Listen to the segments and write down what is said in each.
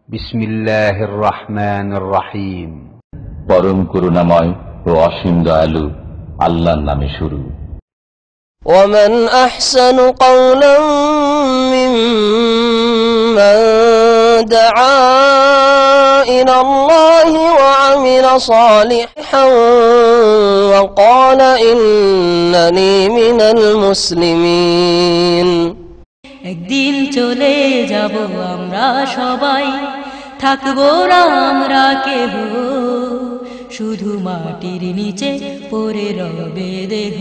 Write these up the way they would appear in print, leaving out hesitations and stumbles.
বিসমিল্লাহির রহমানির রহিম। পরম করুণাময় ও অসীম দয়ালু আল্লাহর নামে শুরু। ومن أحسن قولا ممن دعا إلى الله وعمل صالحا وقال إنني من المسلمين। একদিন চলে যাব আমরা সবাই, থাকবো না আমরা কেহ, শুধু মাটির নিচে পড়ে রবে দেহ,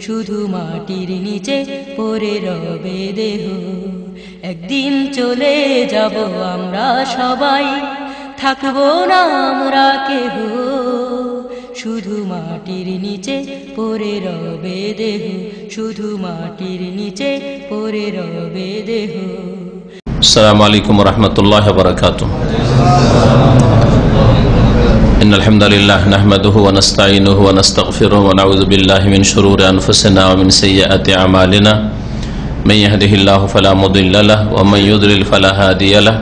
শুধু মাটির নিচে পড়ে রবে দেহ। একদিন চলে যাব আমরা সবাই, থাকবো না আমরা কেহ, শুধু মাটির নিচে পড়ে রবে দেহ, শুধু মাটির নিচে পড়ে রবে দেহ। আসসালামু আলাইকুম ওয়া রাহমাতুল্লাহি ওয়া বারাকাতুহু। ইন্নাল হামদালিল্লাহ নাহমাদুহু ওয়া নাস্তাঈনুহু ওয়া নাস্তাগফিরুহু ওয়া নাউযু বিল্লাহি মিন শুরুরি আনফুসিনা ওয়া মিন সাইয়্যাতি আমালিনা। মান ইয়াহদিহিল্লাহু ফালা মুদিল্লা লাহু ওয়া মান ইউদ্লিল ফালা হাদিয়া লাহু।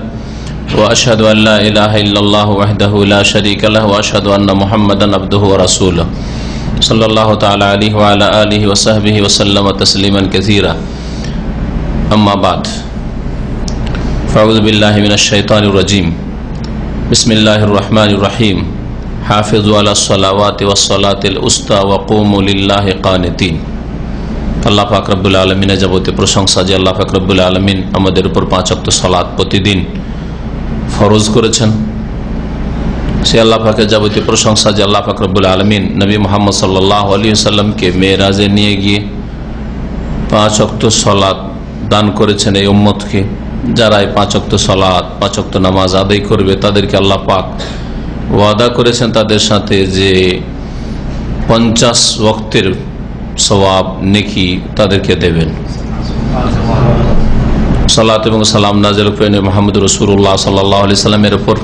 ওয়া আশহাদু আন লা ইলাহা ইল্লাল্লাহু ওয়াহদাহু লা শারীকা লাহু ওয়া আশহাদু আন্না মুহাম্মাদান আবদুহু ওয়া রাসূলুহু সাল্লাল্লাহু তাআলা আলাইহি ওয়া আলা আলিহি ওয়া সাহবিহি ওয়া সাল্লামা তাসলিমান কাসীরা। আম্মা বাদ। ফাউযু বিল্লাহি মিনাশ শাইতানির রাজীম। বিসমিল্লাহির রহমানির রহিম। হাফিজু আলাস সালাওয়াতি ওয়াস সালাতিল উস্তা ওয়া কুমু লিল্লাহি কানিতিন। আল্লাহ পাক রব্বুল আলামিনের যাবতীয় প্রশংসা যে আল্লাহ পাক রব্বুল আলামিন আমাদের উপর 5 ওয়াক্ত সালাত প্রতিদিন ফরজ করেছেন। সে আল্লাহ পাকের যাবতীয় প্রশংসা যে আল্লাহ পাক রব্বুল আলামিন নবী মুহাম্মদ সাল্লাল্লাহু আলাইহি ওয়াসাল্লামকে মেরাজে নিয়ে গিয়ে 5 ওয়াক্ত সালাত দান করেছেন এই উম্মতকে। যারা এই 5 ওয়াক্ত সালাত 5 ওয়াক্ত নামাজ আদায় করবে তাদেরকে আল্লাহ পাক ওয়াদা করেছেন তাদের সাথে যে 50 ওয়াক্তের সওয়াব নেকি তাদেরকে দেবেন। সালাত এবং সালাম নাযিল করেন মুহাম্মদ রাসূলুল্লাহ সাল্লাল্লাহু আলাইহি সাল্লামের উপর,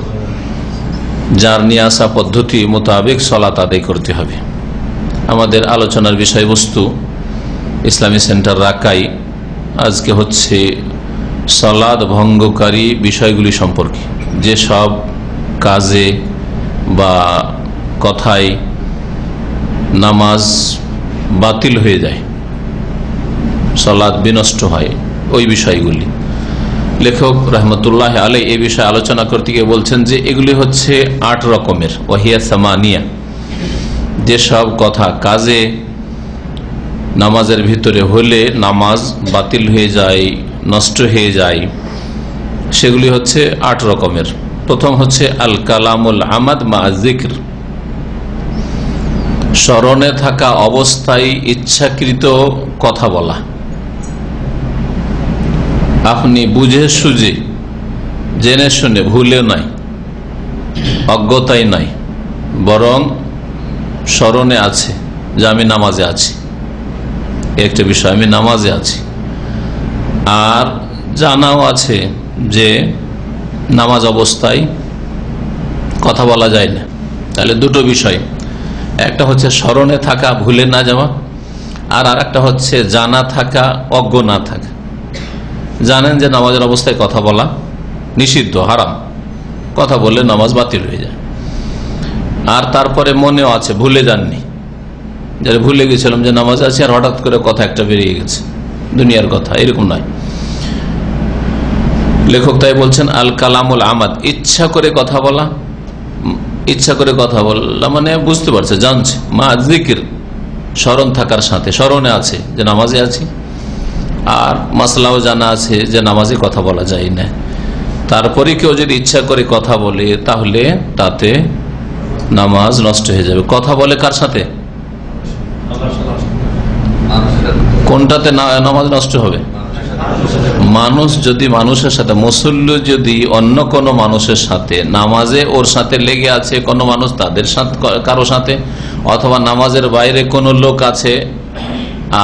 যার নিয়ে আসা পদ্ধতি মোতাবেক সালাত আদায় করতে হবে। আমাদের আলোচনার বিষয়বস্তু ইসলামী সেন্টার রাকাই আজকে হচ্ছে সালাত ভঙ্গকারী বিষয়গুলি সম্পর্কে। যে সব কাজে বা কথায় নামাজ বাতিল হয়ে যায়, সালাত বিনষ্ট হয়, ওই বিষয়গুলি লেখক রহমতুল্লাহ আলাইহি এই বিষয়ে আলোচনা করতে গিয়ে বলছেন যে এগুলি হচ্ছে 8 রকমের। ওয়াহিয়া সামানিয়া। যেসব কথা কাজে নামাজের ভিতরে হলে নামাজ বাতিল হয়ে যায়, নষ্ট হয়ে যায়, সেগুলি হচ্ছে 8 রকমের। প্রথম হচ্ছে আল কালামুল আমাদ মা যিকর। স্মরণে থাকা অবস্থায় ইচ্ছাকৃত কথা বলা। আপনি বুঝে সুঝে জেনে শুনে, ভুলে নাই, অজ্ঞতাই নাই, বরং স্মরণে আছে যে আমি নামাজে আছি, একটা বিষয় আমি নামাজে আছি, আর জানাও আছে যে নামাজ অবস্থায় কথা বলা যায় না। তাহলে দুটো বিষয়, একটা হচ্ছে স্মরণে থাকা, ভুলে না যাওয়া, আর একটা হচ্ছে জানা থাকা, অজ্ঞ না থাকা। জানেন যে নামাজের অবস্থায় কথা বলা নিষিদ্ধ, হারাম, কথা বললে নামাজ বাতিল হয়ে যায়। আর তারপরে মনেও আছে, ভুলে যাননি, যারা ভুলে গেছিলাম যে নামাজ আছে, আর হঠাৎ করে কথা একটা বেরিয়ে গেছে, দুনিয়ার কথা, এরকম নয়। লেখক তাই বলছেন আল কালামুল আমাদ, ইচ্ছা করে কথা বলা। ইচ্ছা করে কথা বললা মানে বুঝতে পারছে, জানছে, মা যিকর, স্মরণ থাকার সাথে, স্মরণে আছে যে নামাজে আছি, আর মাসলাও জানা আছে যে নামাজে কথা বলা যায় না। তারপরে কেউ যদি ইচ্ছা করে কথা বলে তাহলে তাতে নামাজ নষ্ট হয়ে যাবে। কথা বলে কার সাথে? কোনটাতে নামাজ নষ্ট হবে? মানুষ যদি মানুষের সাথে, মুসল্লি যদি অন্য কোনো মানুষের সাথে নামাজে ওর সাথে লেগে আছে, কোনো মানুষ তাদের সাথে, কারো সাথে, অথবা নামাজের বাইরে কোনো লোক আছে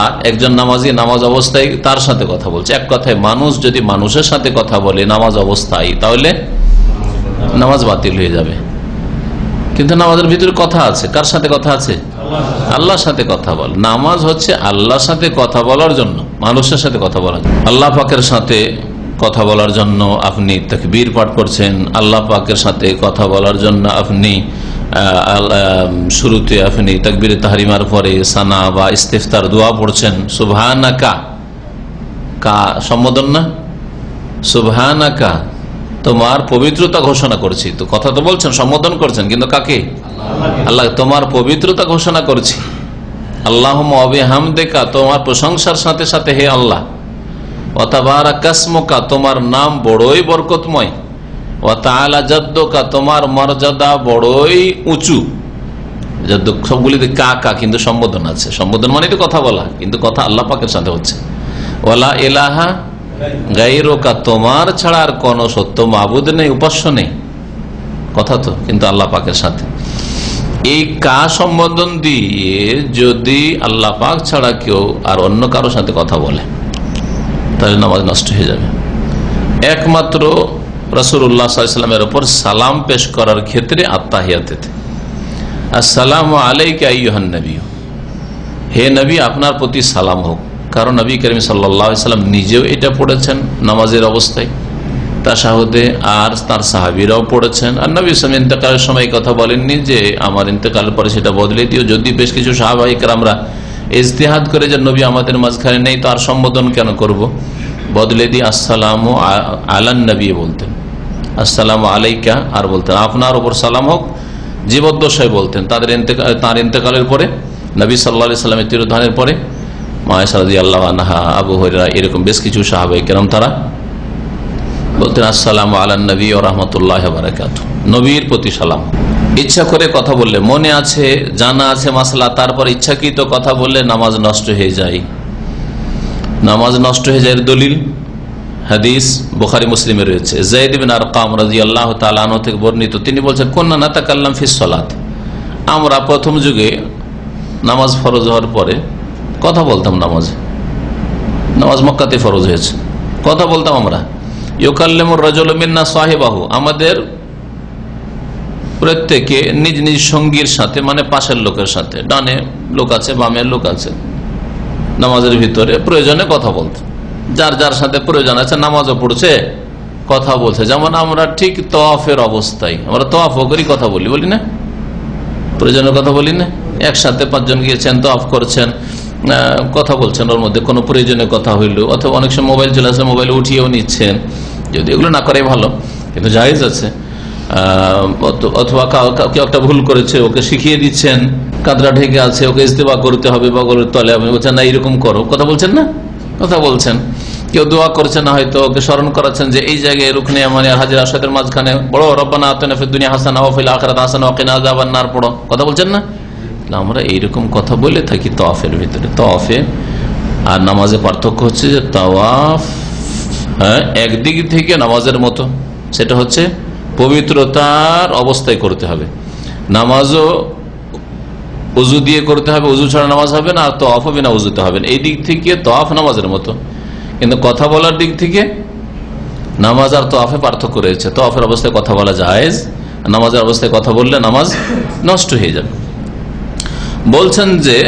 আর একজন নামাজি নামাজ অবস্থায় তার সাথে কথা বলছে, এক কথায় মানুষ যদি মানুষের সাথে কথা বলে নামাজ অবস্থায়, তাহলে নামাজ বাতিল হয়ে যাবে। কিন্তু নামাজের ভিতরে কথা আছে, কার সাথে কথা আছে? আল্লাহর সাথে কথা বল। নামাজ হচ্ছে আল্লাহর সাথে কথা বলার জন্য, মানুষের সাথে কথা বলার জন্য। আল্লাহ পাকের সাথে কথা বলার জন্য আপনি তাকবীর পাঠ করছেন, আল্লাহ পাকের সাথে কথা বলার জন্য আপনি শুরুতে আপনি তাকবীরে তাহরিমার পরে সানা বা ইস্তিফতার দোয়া পড়ছেন, সুবহানাকা, কা সম্বোধন না, সুবহানাকা তোমার পবিত্রতা ঘোষণা করছি। তো কথা তো বলছেন, সম্বোধন করছেন, কিন্তু কাকে? আল্লাহ। তোমার পবিত্রতা ঘোষণা করছি। আল্লাহুম্মা ওয়া বিহামদিকা, তোমার প্রশংসার সাথে সাথে হে আল্লাহ। ওয়া তাবারাকাসমুকা, তোমার নাম বড়ই বরকতময়। ওয়া তাআলা জাদ্দুকা, তোমার মর্যাদা বড়ই উঁচু। জাদ্দু সবগুলিতে কা কা কিন্তু সম্বোধন আছে। সম্বোধন মানে তো কথা বলা, কিন্তু কথা আল্লাহ পাকের সাথে হচ্ছে। ওয়ালা ইলাহা গায়রুকা, তোমার ছাড়া আর কোন সত্য মাবুদ নেই, উপাস্য নেই। কথা তো কিন্তু আল্লাহ পাকের সাথে। এই কা সম্বোধন দিয়ে যদি আল্লাহ পাক ছাড়া কেউ আর অন্য কারোর সাথে কথা বলে তাহলে নামাজ নষ্ট হয়ে যাবে। একমাত্র রাসূলুল্লাহ সাল্লাল্লাহু আলাইহি ওয়াসাল্লামের উপর সালাম পেশ করার ক্ষেত্রে আত্তাহিয়াতে আসসালামু আলাইকা আইয়ুহান নবী, হে নবী আপনার প্রতি সালাম হোক। কারণ নবী করিম সাল্লাল্লাহু আলাইহি ওয়াসাল্লাম নিজেও এটা পড়েছেন নামাজের অবস্থায়, তাশাহুদে, আর তার সাহাবীরাও পড়েছেন। আর নবী সাল্লাল্লাহু আলাইহি ওয়াসাল্লাম ইন্তেকালের সময় কথা বলেননি যে আমার ইন্তেকালের পরে সেটা বদলে দিও। যদি বেশ কিছু সাহাবায়ে কেরামরা ইজতিহাদ করে যে নবী আমাদের মাঝখানে নেই তো আর সম্বোধন কেন করব, বদলে দিয়ে আসসালামু আলান নবী বলতেন, আসসালামু আলাইকা আর বলতেন আপনার উপর সালাম হোক। জীবদ্দশায় বলতেন, তার ইন্তেকালের পরে নবী সাল্লাল্লাহু আলাইহি ওয়াসাল্লামের তিরোধানের পরে আয়েশা রাদিয়াল্লাহু আনহা, আবু হুরায়রা, এরকম বেশ কিছু সাহাবায়ে কেরাম তারা বলতেন আসসালামু আলান নবী ওয়া রাহমাতুল্লাহি ওয়া বারাকাতুহু, নবীর প্রতি সালাম। ইচ্ছা করে কথা বললে, মনে আছে জানা আছে মাসলা, তারপর ইচ্ছাকৃত কথা বললে নামাজ নষ্ট হয়ে যায়। নামাজ নষ্ট হয়ে যায় দলিল হাদিস বুখারী মুসলিমে রয়েছে। যায়েদ ইবনে আরকাম রাদিয়াল্লাহু তাআলা আনহু থেকে বর্ণিত, তিনি বলছেন কুননা নাতাকাল্লাম ফিস সালাত, আমরা প্রথম যুগে নামাজ ফরজ হওয়ার পরে কথা বলতাম। নামাজ মক্কাতে ফরজ হয়েছে, কথা বলতাম আমরা। ইউকাল্লিমুর রাজুলু মিন্না সাহিবাহু, আমাদের প্রত্যেকে নিজ নিজ সঙ্গীর সাথে, মানে পাশের লোকের সাথে, ডানে লোক আছে বামের লোক আছে, নামাজের ভিতরে প্রয়োজনে কথা বলতে, যার যার সাথে প্রয়োজন আছে নামাজও পড়ছে কথা বলছে। যেমন আমরা ঠিক তওয়াফের অবস্থায় আমরা তওয়াফও করি, কথা বলি না, প্রয়োজনের কথা বলি না। একসাথে 5 জন গিয়েছেন, তওয়াফ করছেন, কথা বলছেন, ওর মধ্যে কোনো প্রয়োজনীয় কথা হইল, অথবা অনেক সময় মোবাইল চলে আসে, মোবাইল উঠিয়েও নিচ্ছেন, যদি এগুলো না করাই ভালো, কিন্তু জায়েজ আছে। অথবা কেউ একটা ভুল করেছে, ওকে শিখিয়ে দিচ্ছেন, কাদরা ঢেকে আছে, ওকে ইস্তেবা করতে হবে বগলের তলে, আপনি বলছেন না এইরকম করো, কথা বলছেন না, কথা বলছেন। কেউ দোয়া করছে না, হয়তো ওকে স্মরণ করাচ্ছেন যে এই জায়গায় রুকনে ইয়ামানী আর হাজির আসওয়াদের মাঝখানে বড় রব্বানা আতিনা ফিদ দুনিয়া হাসানা ওয়া ফিল আখিরাতি হাসানা ওয়া কিনা আযাবান নার পড়ো, কথা বলছেন না। আমরা এইরকম কথা বলে থাকি তাওয়াফের ভিতরে। তাওয়াফে আর নামাজে পার্থক্য হচ্ছে যে তাওয়াফ একদিক থেকে নামাজের মতো, সেটা হচ্ছে পবিত্রতার অবস্থায় করতে হবে। নামাজও উজু দিয়ে করতে হবে, উজু ছাড়া নামাজ হবে না, আর তাওয়াফও বিনা উজুতে হবে না। এই দিক থেকে তাওয়াফ নামাজের মতো, কিন্তু কথা বলার দিক থেকে নামাজ আর তাওয়াফে পার্থক্য রয়েছে। তাওয়াফের অবস্থায় কথা বলা জায়েজ, নামাজের অবস্থায় কথা বললে নামাজ নষ্ট হয়ে যাবে। বলছেন যে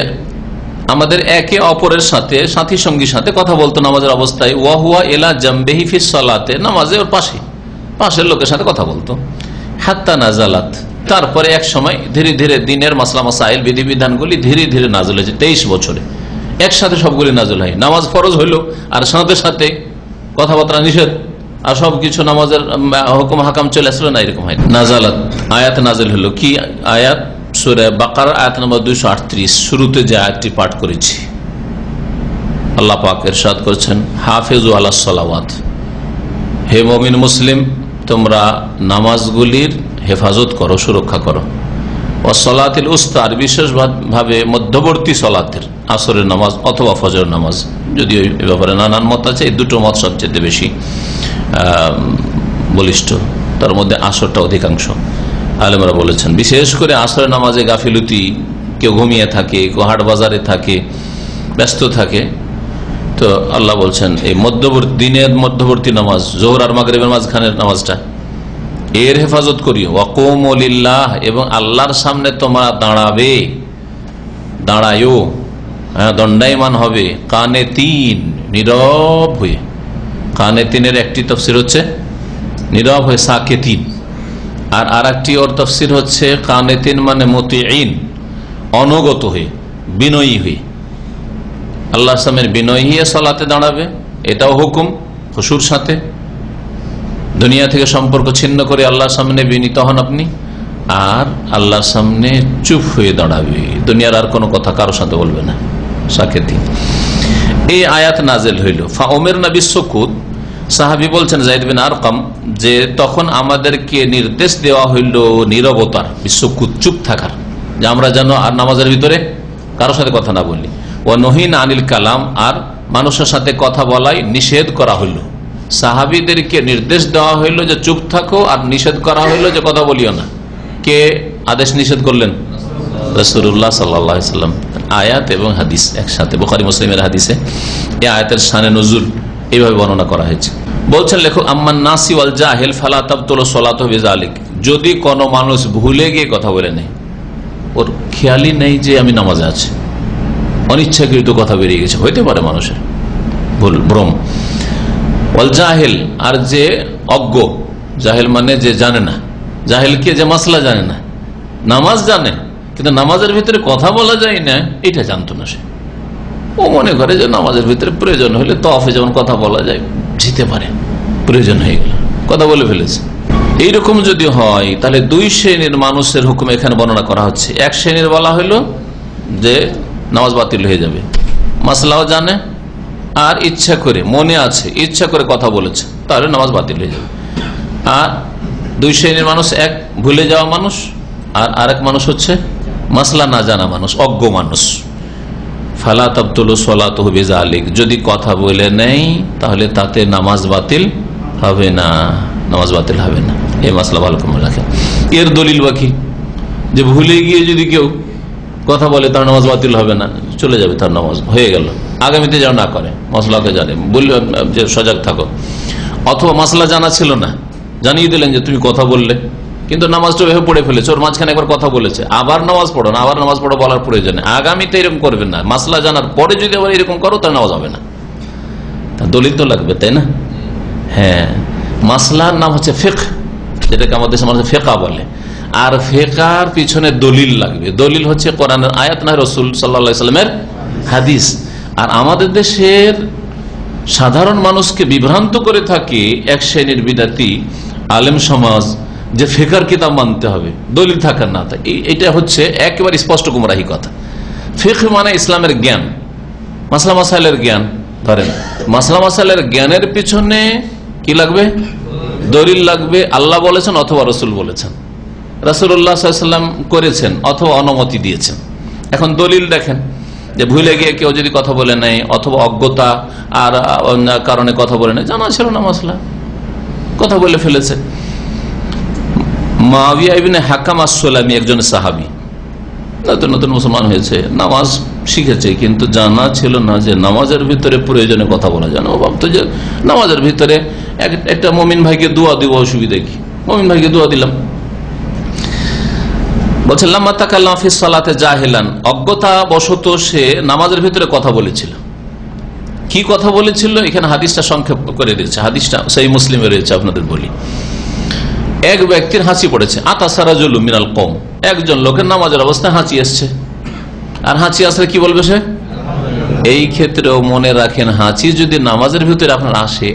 আমাদের একে অপরের সাথে, সাথী সঙ্গীর সাথে কথা বলতো নামাজের অবস্থায়। ওয়াহুয়া এলা জামবিহি ফিস সালাতে, নামাজে ওর পাশের লোকের সাথে কথা বলতো। হাত্তা নাজালাত, তারপরে এক সময় ধীরে ধীরে দিনের মাসলা মাসাইল, বিধিবিধানগুলি ধীরে ধীরে নাজল হয়েছে। 23 বছরে একসাথে সবগুলি নাজল হয়। নামাজ ফরজ হইল আর সাথে সাথে কথাবার্তা নিষেধ, আর সবকিছু নামাজের হুকুম হাকাম চলে আসলো না, এরকম হয়। নাজালাত, আয়াত নাজিল হলো। কি আয়াত? সূরা বাকারা আয়াত নম্বর 238, শুরুতে যে আয়াতটি পাঠ করেছি। আল্লাহ পাক ইরশাদ করেছেন, হাফিজু আলাস সালাওয়াত, হে মুমিন মুসলিম তোমরা নামাজগুলির হেফাজত করো, সুরক্ষা করো। ওয়াস সালাতিল উস্তা, আর বিশেষভাবে মধ্যবর্তী সালাতের, আসরের নামাজ অথবা ফজরের নামাজ, যদিও এই ব্যাপারে নানান মত আছে, এই দুটো মত সবচেয়ে বেশি বলিষ্ঠ, তার মধ্যে আসরটা অধিকাংশ আলেমরা বলেছেন। বিশেষ করে আসরের নামাজে গাফিলতি, কেউ ঘুমিয়ে থাকে, কেউ হাট বাজারে থাকে, ব্যস্ত থাকে, তো আল্লাহ বলছেন এই দিনের মধ্যবর্তী নামাজ, জোহর আর মাগরিবের মাঝখানের নামাজটা, এর হেফাজত করিও। ওয়াকুমু লিল্লাহ, এবং আল্লাহর সামনে তোমরা দাঁড়ায়ও, দণ্ডায়মান হবে, কানে তিন, নীরব হয়ে, কানেতিনের একটি তাফসীর হচ্ছে নীরব হয়ে, সাকেতিন। আর একটি ওর তাফসীর হচ্ছে কানেতিন মানে মুতিঈন, অনুগত হয়ে, বিনয়ী হয়ে, আল্লাহর সামনে বিনয়ী হয়ে সালাতে দাঁড়াবে। এটাও হুকুম, খুশুর সাথে। দুনিয়া থেকে সম্পর্ক ছিন্ন করে আল্লাহর সামনে বিনীত হন আপনি, আর আল্লাহর সামনে চুপ হয়ে দাঁড়াবে, দুনিয়ার আর কোনো কথা কারোর সাথে বলবে না, সাকেতি। এই আয়াত নাজেল হইল ফাউমের নবী সুকুত। সাহাবী বলছেন যায়েদ বিন আরকাম যে তখন আমাদেরকে নির্দেশ দেওয়া হইল নীরবতার, বিশ্বকুত, চুপ থাকার, যে আমরা যেন আর নামাজের ভিতরে কারোর সাথে কথা না বলি। ও নহিন আনিল কালাম, আর মানুষের সাথে কথা বলাই নিষেধ করা হইল। সাহাবীদেরকে নির্দেশ দেওয়া হইল যে চুপ থাকো, আর নিষেধ করা হইল যে কথা বলিও না। কে আদেশ নিষেধ করলেন? রাসূলুল্লাহ সাল্লাল্লাহু আলাইহি ওয়াসাল্লাম। আয়াত এবং হাদিস একসাথে, বুখারী মুসলিমের হাদিসে এই আয়াতের শানে নুজুল এইভাবে বর্ণনা করা হয়েছে। বলছেন লেখক, আম্মান নাসি ওয়াল জাহিল ফালা তাবতুলু সালাতুহু বিযালিক। যদি কোনো মানুষ ভুলে গিয়ে কথা বলে নেই, ওর খেয়ালই নেই যে আমি নামাজে আছি, অনিচ্ছাকৃত কথা বেরিয়ে গেছে, হইতে পারে মানুষের ভুল, ভ্রম। ওয়াল জাহিল, আর যে অজ্ঞ, জাহিল মানে যে জানে না, জাহিলকে যে মাসলা জানে না, নামাজ জানে কিন্তু নামাজের ভিতরে কথা বলা যায় না এটা জানতো না সে। ও মনে করে যে নামাজের ভিতরে প্রয়োজন হলে তফে যেমন কথা বলা যায়, যেতে পারে, প্রয়োজন হয়ে গেল কথা বলে ফেলেছে। এইরকম যদি হয় তাহলে দুই শ্রেণীর মানুষের হুকুম এখানে বর্ণনা করা হচ্ছে। এক শ্রেণীর বলা হইল যে নামাজ বাতিল হয়ে যাবে, মাসলাও জানে আর ইচ্ছা করে, মনে আছে, ইচ্ছা করে কথা বলেছে, তাহলে নামাজ বাতিল হয়ে যাবে। আর দুই শ্রেণীর মানুষ, এক ভুলে যাওয়া মানুষ, আর আরেক মানুষ হচ্ছে মাসলা না জানা মানুষ, অজ্ঞ মানুষ। ফালা তাবতুলু সালাতুহু বিযালিক, যদি কথা বলে নেই তাহলে তাতে নামাজ বাতিল হবে না, নামাজ বাতিল হবে না। এই মাসলা ভালো করে রাখেন। এর দলিল বাকি যে ভুলে গিয়ে যদি কেউ কথা বলে তার নামাজ বাতিল হবে না, চলে যাবে, তার নামাজ হয়ে গেল, আগামীতে যেন না করে, মাসলাকে জানে, বললে যে সজাগ থাকো। অথবা মাসলা জানা ছিল না, জানিয়ে দিলেন যে তুমি কথা বললে কিন্তু নামাজটা ভেবে পড়ে ফেলেছে, ওর মাঝখানে একবার কথা বলেছে, আবার নামাজ পড়ো না, আবার নামাজ পড়ো বলার প্রয়োজন নেই, আগামীতে এরকম করবেন না। মাসলা জানার পরে যদি আবার এরকম করো তার নামাজ হবে না, তার দলিল তো লাগবে, তাই না? হ্যাঁ, মাসলার নাম হচ্ছে ফিকহ, যেটাকে আমাদের সমাজে ফিকহ বলে। আর ফিকহের পিছনে দলিল লাগবে। দলিল হচ্ছে কোরআনের আয়াত না রাসূল সাল্লাল্লাহু আলাইহি ওয়াসাল্লামের হাদিস। আর আমাদের দেশের সাধারণ মানুষকে বিভ্রান্ত করে থাকে এক শ্রেণীর বিদাতি আলেম সমাজ, যে ফিকহের কিতাব মানতে হবে, দলিল থাকার না। এটা হচ্ছে একেবারে স্পষ্ট গুমরাহি কথা। ফিকহ মানে ইসলামের জ্ঞান, মাসলা মাসাইলের জ্ঞান। ধরেন মাসলা মাসাইলের জ্ঞানের পিছনে কি লাগবে? দলিল লাগবে। আল্লাহ বলেছেন অথবা রাসূল বলেছেন, রাসূলুল্লাহ সাল্লাল্লাহু আলাইহি ওয়াসাল্লাম করেছেন অথবা অনুমতি দিয়েছেন। এখন দলিল দেখেন, যে ভুলে গিয়ে কেউ যদি কথা বলে নেয় অথবা অজ্ঞতা আর কারণে কথা বলে নেয়, জানা ছিল না মাসলা, কথা বলে ফেলেছে। মুআবিয়া ইবনে হাকাম আস-সুলামি একজন সাহাবী, নতুন নতুন মুসলমান হয়েছে, নামাজ শিখেছে কিন্তু জানা ছিল না যে নামাজের ভিতরে প্রয়োজনে কথা বলা যায় না। ও ভাবতো যে নামাজের ভিতরে একটা মুমিন ভাইকে দোয়া দিব, অসুবিধা কি, মুমিন ভাইকে দোয়া দিলাম। বলছে লাম্মা তাকাল্লামা ফিস সালাতে জাহিলান, অজ্ঞতা বশত সে নামাজের ভিতরে কথা বলেছিল। কি কথা বলেছিল এখানে হাদিসটা সংক্ষেপ করে দিয়েছে, হাদিসটা সহিহ মুসলিমে রয়েছে, আপনাদের বলি। এক ব্যক্তির হাঁচি পড়েছে, আতাসা রাজুলুম মিনাল কওম, একজন লোকের নামাজের অবস্থায় হাঁচি আসছে। আর হাঁচি আসলে কি বলবে সে? এই ক্ষেত্রেও মনে রাখেন, হাঁচি যদি নামাজের ভিতরে আপনার আসে,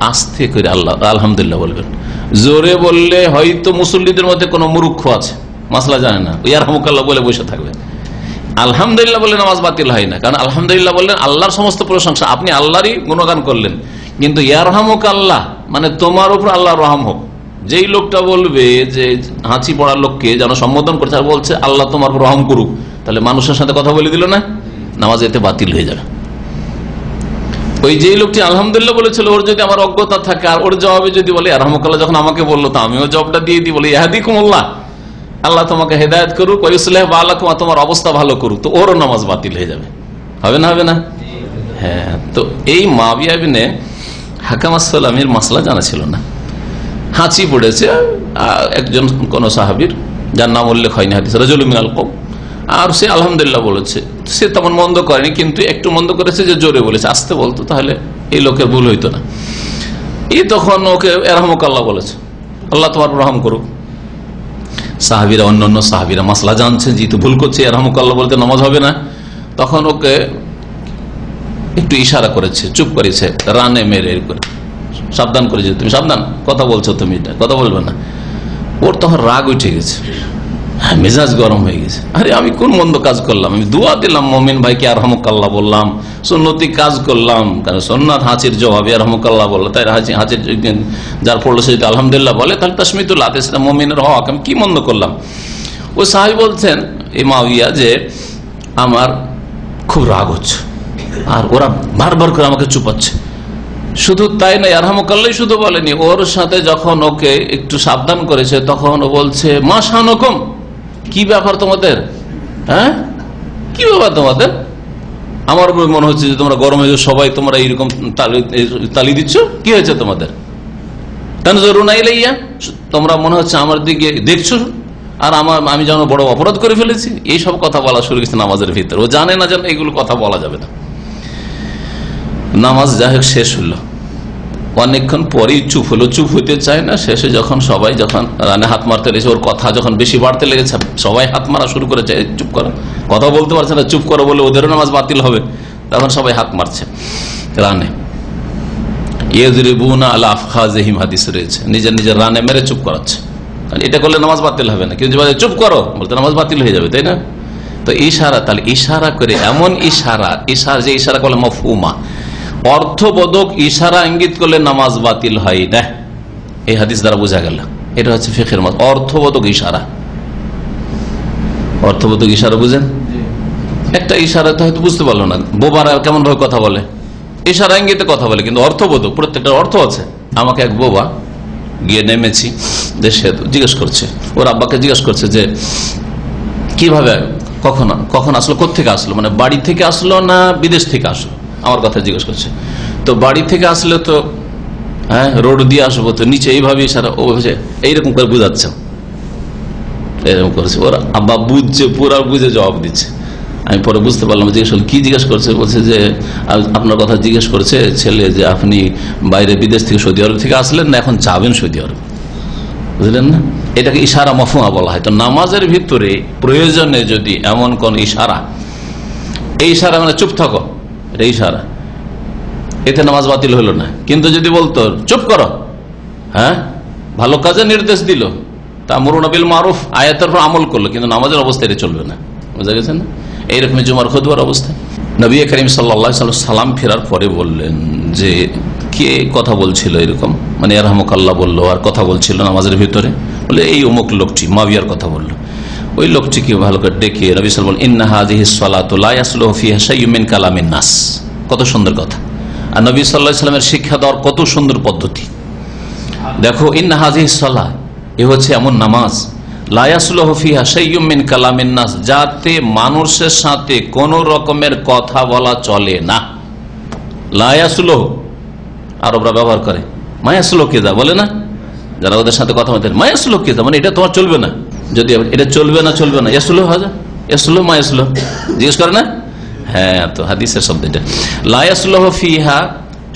আস্তে করে আল্লাহ আলহামদুলিল্লাহ বলবেন। জোরে বললে হয়তো মুসল্লিদের মধ্যে কোনো মূর্খ আছে, মাসলা জানে না, ইয়ারহামুকাল্লাহ বলে বসে থাকবে। আলহামদুলিল্লাহ বললে নামাজ বাতিল হয় না, কারণ আলহামদুলিল্লাহ বললেন আল্লাহর সমস্ত প্রশংসা, আপনি আল্লাহরই গুণগান করলেন। কিন্তু ইয়ারহামুকাল্লাহ মানে তোমার উপর আল্লাহর রহম হোক, যেই লোকটা বলবে যে হাঁচি পড়ার লোককে যেন সম্বোধন করছে আর বলছে আল্লাহ তোমার উপর রহম করুক, তাহলে মানুষের সাথে কথা বলে দিল না, নামাজ এতে বাতিল হয়ে যাবে। ওই যেই লোকটি আলহামদুলিল্লাহ বলেছিল, ওর যদি আমার অজ্ঞতা থাকে আর ওর জবাবে যদি বলে ইয়ারহামুকাল্লাহ যখন আমাকে বললো তো আমিও জবাবটা দিয়ে দিই, বলে ইয়াহদিকুমুল্লাহ, আল্লাহ তোমাকে হেদায়েত করুক, ওয়ায়ুসলিহ বালাকুম, তোমার অবস্থা ভালো করুক, তো ওরও নামাজ বাতিল হয়ে যাবে। হবে না? হবে না? হ্যাঁ। তো এই মুআবিয়া ইবনে হাকাম আস-সুলামির মাসলা জানা ছিল না, হাঁচি পড়েছে একজন কোন সাহাবীর, যার নাম উল্লেখ হয়নি হাদিসে, রাজুলুম মিনাল কওম, আর সে আলহামদুলিল্লাহ বলেছে। সে তেমন মন্দ করেনি, কিন্তু একটু মন্দ করেছে যে জোরে বলেছে, আস্তে বলতো তাহলে এই লোকের ভুল হইতো না। এই তখন ওকে এরহামুকাল্লাহ বলেছে, আল্লাহ তোমার রহম করুক। সাহাবীরা, অন্যান্য সাহাবীরা মাসলা জানছেন, যেহেতু ভুল করছে, এরহামুকাল্লাহ বলতে নামাজ হবে না, তখন ওকে একটু ইশারা করেছে, চুপ করেছে, রানে মেরে করে সাবধান করেছে, তুমি সাবধান, কথা বলছো তুমি, এটা কথা বলবে না। ওর তখন রাগ উঠে গেছে, মেজাজ গরম হয়ে গেছে। আরে আমি কোন মন্দ কাজ করলাম? আমি দোয়া দিলাম মমিন ভাইকে আরহামুকাল্লাহ বললাম, সুন্নতি কাজ করলাম, কারণ সুন্নাত হাঁচির জবাব আরহামুকাল্লাহ বললো, তাই হাঁচির যার পড়লো সে যদি আলহামদুলিল্লাহ বলে তাহলে তাসমিতুল্লাহ, সেটা মমিনের হক। আমি কি মন্দ করলাম? ওই সাহাবী বলছেন এই মাউইয়া যে আমার খুব রাগ হচ্ছে, আর ওরা বারবার করে আমাকে চুপাচ্ছে। শুধু তাই নয়, আরহামুকাল্লাহ শুধু বলেনি, ওর সাথে যখন ওকে একটু সাবধান করেছে তখন ও বলছে মা শানুকুম, কি ব্যাপার তোমাদের? হ্যাঁ, কি ব্যাপার তোমাদের? আমার মনে হচ্ছে যে তোমরা গরমে সবাই তোমরা এইরকম তালি দিচ্ছ, কি হয়েছে তোমাদের? তানজুরুনা ইলাইয়া, তোমরা মনে হচ্ছে আমার দিকে দেখছো, আর আমি যেন বড় অপরাধ করে ফেলেছি। এইসব কথা বলা শুরু করেছে নামাজের ভিতরে। ও জানে না যেন এইগুলো কথা বলা যাবে না। নামাজ যাই হোক শেষ হলো, অনেকক্ষণ পরেই চুপ হলো, চুপ হইতে চায় না। শেষে যখন সবাই যখন রানে হাত মারতে লেগেছে, ওর কথা যখন বেশি বাড়তে লেগেছে, সবাই হাত মারা শুরু করেছে, চুপ করো, কথা বলতে পারছে না, চুপ করো বলে ওদেরও নামাজ বাতিল হবে, তখন সবাই হাত মারছে রানে। ইয়াযরিবুনা আলা আফখাযিহিম হাদিস রয়েছে, নিজের নিজের রানে মেরে চুপ করাচ্ছে। এটা করলে নামাজ বাতিল হবে না, কিন্তু চুপ করো বলতে নামাজ বাতিল হয়ে যাবে, তাই না? তো ইশারা, তাহলে ইশারা করে, এমন ইশারা, যে ইশারা করলে মাফহুমা, অর্থবোধক ইশারা ইঙ্গিত করলে নামাজ বাতিল হয় না। এই হাদিস দ্বারা বোঝা গেল এটা হচ্ছে ফিকহের মত, অর্থবোধক ইশারা। অর্থবোধক ইশারা বুঝেন? একটা ইশারাতে হয়তো বুঝতে পারলো না, বোবারা কেমন ভাবে কথা বলে, ইশারা ইঙ্গিতে কথা বলে, কিন্তু অর্থবোধক, প্রত্যেকটা অর্থ আছে। আমাকে এক বোবা গিয়ে নেমেছি দেশে, জিজ্ঞেস করছে, ওর আব্বাকে জিজ্ঞেস করছে যে কিভাবে, কখন আসলো, কোত্থেকে আসলো, মানে বাড়ি থেকে আসলো না বিদেশ থেকে আসলো, আমার কথা জিজ্ঞেস করছে। তো বাড়ি থেকে আসলে তো হ্যাঁ রোড দিয়ে আসবো, তো নিচে এইভাবে ইশারা, ও এইরকম করে বুঝাচ্ছে, এরকম করেছে। ওর আব্বা বুঝছে, পুরা বুঝে জবাব দিচ্ছে। আমি পরে বুঝতে পারলাম জিজ্ঞেস করলাম কি জিজ্ঞেস করছে, বলছে যে আপনার কথা জিজ্ঞেস করছে ছেলে, যে আপনি বাইরে বিদেশ থেকে সৌদি আরব থেকে আসলেন না, এখন যাবেন সৌদি আরব, বুঝলেন না? এটাকে ইশারা মাফহুমা বলা হয়। তো নামাজের ভিতরে প্রয়োজনে যদি এমন কোন ইশারা, এই ইশারা মানে চুপ থাকো, এটা ইশারা, এতে নামাজ বাতিল হলো না। কিন্তু যদি বলতো চুপ করো, হ্যাঁ ভালো কাজে নির্দেশ দিল, তা'মুরুনা বিল মারুফ, আয়াতের উপর আমল করলো, কিন্তু নামাজের অবস্থা এটা চলবে না, বুঝা গেছে না? এইরকম জুমার খুতবার অবস্থা। নবী করিম সাল্লাল্লাহু আলাইহি ওয়াসাল্লাম সালাম ফেরার পরে বললেন যে কে কথা বলছিল এরকম, মানে ইয়ারহামুকাল্লাহ বললো, আর কথা বলছিল নামাজের ভিতরে, বলে এই অমুক লোকটি, মাবিয়ার কথা বললো। ওই লোকটিকে ভালো করে ডেকে নবী সাল্লাল্লাহু আলাইহি ওয়াসাল্লাম বলেন, ইন্না হাযিহিস সালাতু লা ইয়াসলুহু ফিহা শাইউম মিন কালামিন নাস। কত সুন্দর কথা। আর নবী সাল্লাল্লাহু আলাইহি ওয়াসাল্লামের শিক্ষা দেওয়ার কত সুন্দর পদ্ধতি দেখো। ইন্না হাযিহিস সালাহ, এ হচ্ছে এমন নামাজ, লা ইয়াসলুহু ফিহা শাইউম মিন কালামিন নাস, যাতে মানুষের সাথে কোন রকমের কথা বলা চলে না। লা ইয়াসলুহু আরবরা ব্যবহার করে, মায়াসলুহু কেযা বলে না, যারা ওদের সাথে কথা বলতে, মায়াসলুহু কেযা মানে এটা তোমার চলবে না। যদি এটা চলবে না, চলবে না, ইয়াসলুহু হাজা, ইয়াসলুহু মায়াসলুহু জিজ্ঞেস করে না? হ্যাঁ, তো হাদিসের শব্দ এটা, লা ইয়াসলুহু ফিহা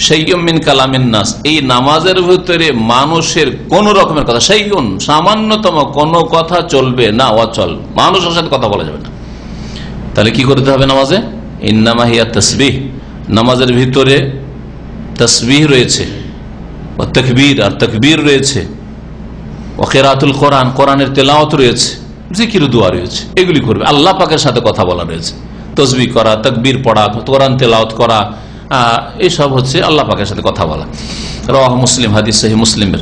শাইউম মিন কালামিন নাস, এই নামাজের ভিতরে মানুষের কোন রকমের কথা, শাইউন সামান্যতম কোন কথা চলবে না, অচল, মানুষের সাথে কথা বলা যাবে না। তাহলে কি করতে হবে নামাজে? ইন্নামা হিয়া তাসবিহ, নামাজের ভিতরে তাসবিহ রয়েছে, ও তাকবীর, আর তাকবীর রয়েছে, ও কিরাআতুল কোরআন, কোরআনের তেলাওয়াত রয়েছে, জিকির দুআ রয়েছে, এগুলি করবে। আল্লাহ পাকের সাথে কথা বলা রয়েছে, তাসবিহ করা, তাকবীর পড়া, কোরআন তেলাওয়াত করা, এইসব হচ্ছে আল্লাহ পাকের সাথে কথা বলা। রাওয়াহু মুসলিম, হাদিস সহিহ মুসলিমের।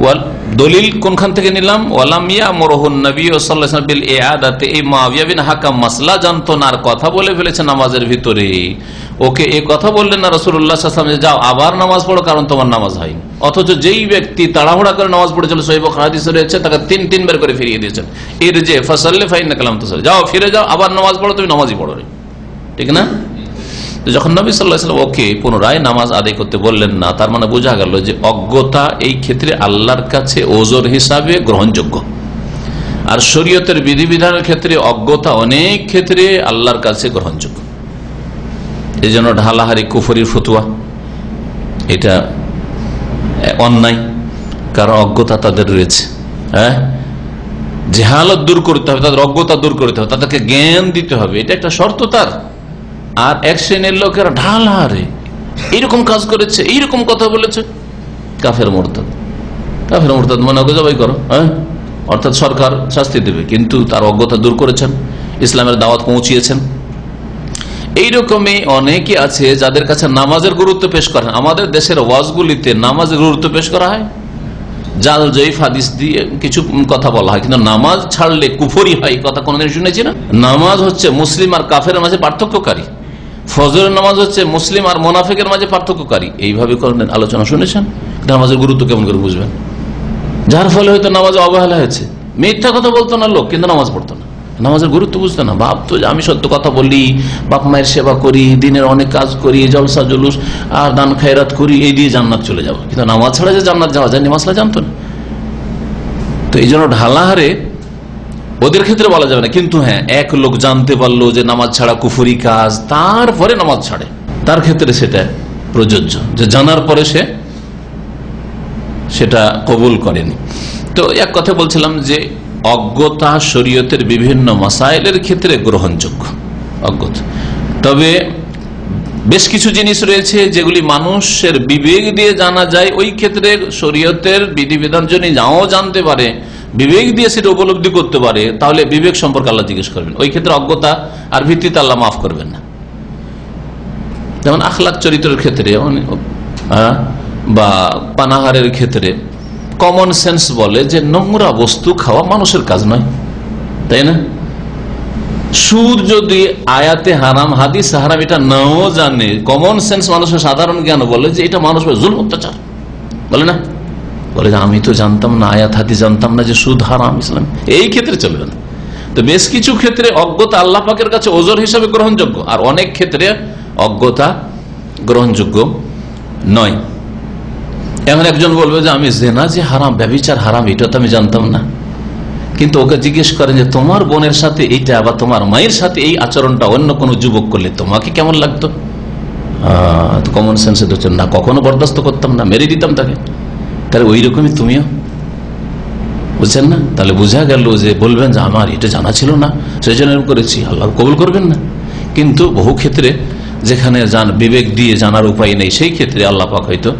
ওয়াল দলিল কোনখান থেকে নিলাম? ওয়ালাম ইয়ামুরুহুন নবী সাল্লাল্লাহু আলাইহি ওয়াসাল্লাম বিল ইআদাতি, এই মুআবিয়া বিন হাকাম মাসলা জানতো না, আর কথা বলে ফেলেছে নামাজের ভিতরে। ওকে এই কথা বললেন না রাসূলুল্লাহ সাল্লাল্লাহু আলাইহি ওয়াসাল্লাম, যাও আবার নামাজ পড়ো, কারণ তোমার নামাজ হয়নি। অথচ যেই ব্যক্তি তাড়াহুড়া করে নামাজ পড়েছিল, সহিহ বুখারী হাদিসে রয়েছে, তাকে তিনবার করে ফিরিয়ে দিয়েছেন, ইরজি ফাসাল্লি ফাইন্নাকা লাম তুসাল্লি, যাও ফিরে যাও, আবার নামাজ পড়ো, তুমি নামাজই পড়ো, ঠিক না? যখন নবী সাল্লাল্লাহু আলাইহি ওয়াসাল্লাম ওকে পুনরায় নামাজ আদায় করতে বললেন না, তার মানে বোঝা গেল যে অজ্ঞতা এই ক্ষেত্রে আল্লাহর কাছে ওজর হিসাবে গ্রহণযোগ্য, আর শরীয়তের বিধিবিধানের ক্ষেত্রে অজ্ঞতা অনেক ক্ষেত্রে আল্লাহর কাছে গ্রহণযোগ্য। এই জন্য ঢালাহারি কুফরির ফতোয়া, এটা অন্যায়, কারণ অজ্ঞতা তাদের রয়েছে। হ্যাঁ, জেহালত দূর করতে হবে, তাদের অজ্ঞতা দূর করতে হবে, তাদেরকে জ্ঞান দিতে হবে, এটা একটা শর্ত তার। আর এক শ্রেণীর লোকেরা ঢালাহারে এইরকম কাজ করেছে, এইরকম কথা বলেছে, কাফের মুরতাদ। কাফের মুরতাদ মনে করে জবাই করো, হ্যাঁ, অর্থাৎ সরকার শাস্তি দেবে, কিন্তু তার অজ্ঞতা দূর করেছেন, ইসলামের দাওয়াত পৌঁছিয়েছেন। এইরকমই অনেকে আছে যাদের কাছে নামাজের গুরুত্ব পেশ করেন। আমাদের দেশের ওয়াজগুলিতে নামাজের গুরুত্ব পেশ করা হয়, জাল জয়ীফ হাদিস দিয়ে কিছু কথা বলা হয়, কিন্তু নামাজ ছাড়লে কুফরি হয়, কথা কোনদিন শুনেছি না? নামাজ হচ্ছে মুসলিম আর কাফের মাঝে পার্থক্যকারী, ফজরের নামাজ হচ্ছে মুসলিম আর মোনাফিকের মাঝে পার্থক্যকারী, এইভাবে আলোচনা শুনেছেন। নামাজের গুরুত্ব কেমন করে বুঝবেন? যার ফলে হয়তো নামাজে অবহেলা হয়েছে। মিথ্যা কথা বলতো না লোক, কিন্তু নামাজ পড়তো না, নামাজের গুরুত্ব বুঝতো না, ভাবতো যে আমি সত্য কথা বলি, বাপ মায়ের সেবা করি, দিনের অনেক কাজ করি, জলসা জলুস আর দান খায়রাত করি, এই দিয়ে জান্নাত চলে যাবো। কিন্তু নামাজ ছাড়া যে জান্নাত যাওয়া যায় মাসলা জানতো না। তো এই জন্য ঢালাহারে ওদের ক্ষেত্রে বলা যাবে না। কিন্তু হ্যাঁ, এক লোক জানতে পারলো যে নামাজ ছাড়া কুফরি কাজ, তারপরে নামাজ ছাড়ে, তার ক্ষেত্রে সেটা প্রযোজ্য, যে জানার পরে সে সেটা কবুল করেনি। তো এক কথা বলছিলাম যে অজ্ঞতা শরীয়তের বিভিন্ন মাসাইলের ক্ষেত্রে গ্রহণযোগ্য অজ্ঞতা, তবে বেশ কিছু জিনিস রয়েছে যেগুলি মানুষের বিবেক দিয়ে জানা যায়, ওই ক্ষেত্রে শরীয়তের বিধিবিধান যদি নাও জানতে পারে, বিবেক দিয়ে সেটা উপলব্ধি করতে পারে, তাহলে বিবেক সম্পর্কে আল্লাহ জিজ্ঞেস করবেন। ওই ক্ষেত্রে অজ্ঞতা আর ভিত্তিতে আল্লাহ মাফ করবেন না। যেমন আখলাক চরিত্রের ক্ষেত্রে বা পানাহারের ক্ষেত্রে কমন সেন্স বলে যে নোংরা বস্তু খাওয়া মানুষের কাজ নয়, তাই না? সুদ যদি আয়াতে হারাম, হাদিস হারাম, এটা নাও জানে, কমন সেন্স মানুষের সাধারণ জ্ঞান বলে যে এটা মানুষের জুলম অত্যাচার, বলে না? বলে যে আমি তো জানতাম না, আয়াত হাদিস জানতাম না যে সুদ হারাম ইসলাম। এই ক্ষেত্রে চলবে না। তো বেশ কিছু ক্ষেত্রে অজ্ঞতা আল্লাহ পাকের কাছে ওজর হিসাবে গ্রহণযোগ্য, আর অনেক ক্ষেত্রে অজ্ঞতা গ্রহণযোগ্য নয়। এমন একজন বলবে যে আমি জেনা যে হারাম, ব্যভিচার হারাম, এটা তো আমি জানতাম না, কিন্তু ওকে জিজ্ঞেস করেন যে তোমার বোনের সাথে এইটা বা তোমার মায়ের সাথে এই আচরণটা অন্য কোনো যুবক করলে তোমাকে কেমন লাগতো? কমন সেন্সে তো না, কখনো বরদাস্ত করতাম না, মেরে দিতাম তাকে। তাহলে ওই রকমই তুমিও, বুঝছেন না? তাহলে বোঝা গেল যে বলবেন যে আমার এটা জানা ছিল না, সেই জন্য করেছি, আল্লাহ কবুল করবেন না। কিন্তু বহু ক্ষেত্রে যেখানে বিবেক দিয়ে জানার উপায় নেই, সেই ক্ষেত্রে আল্লাহ পাক হয়তো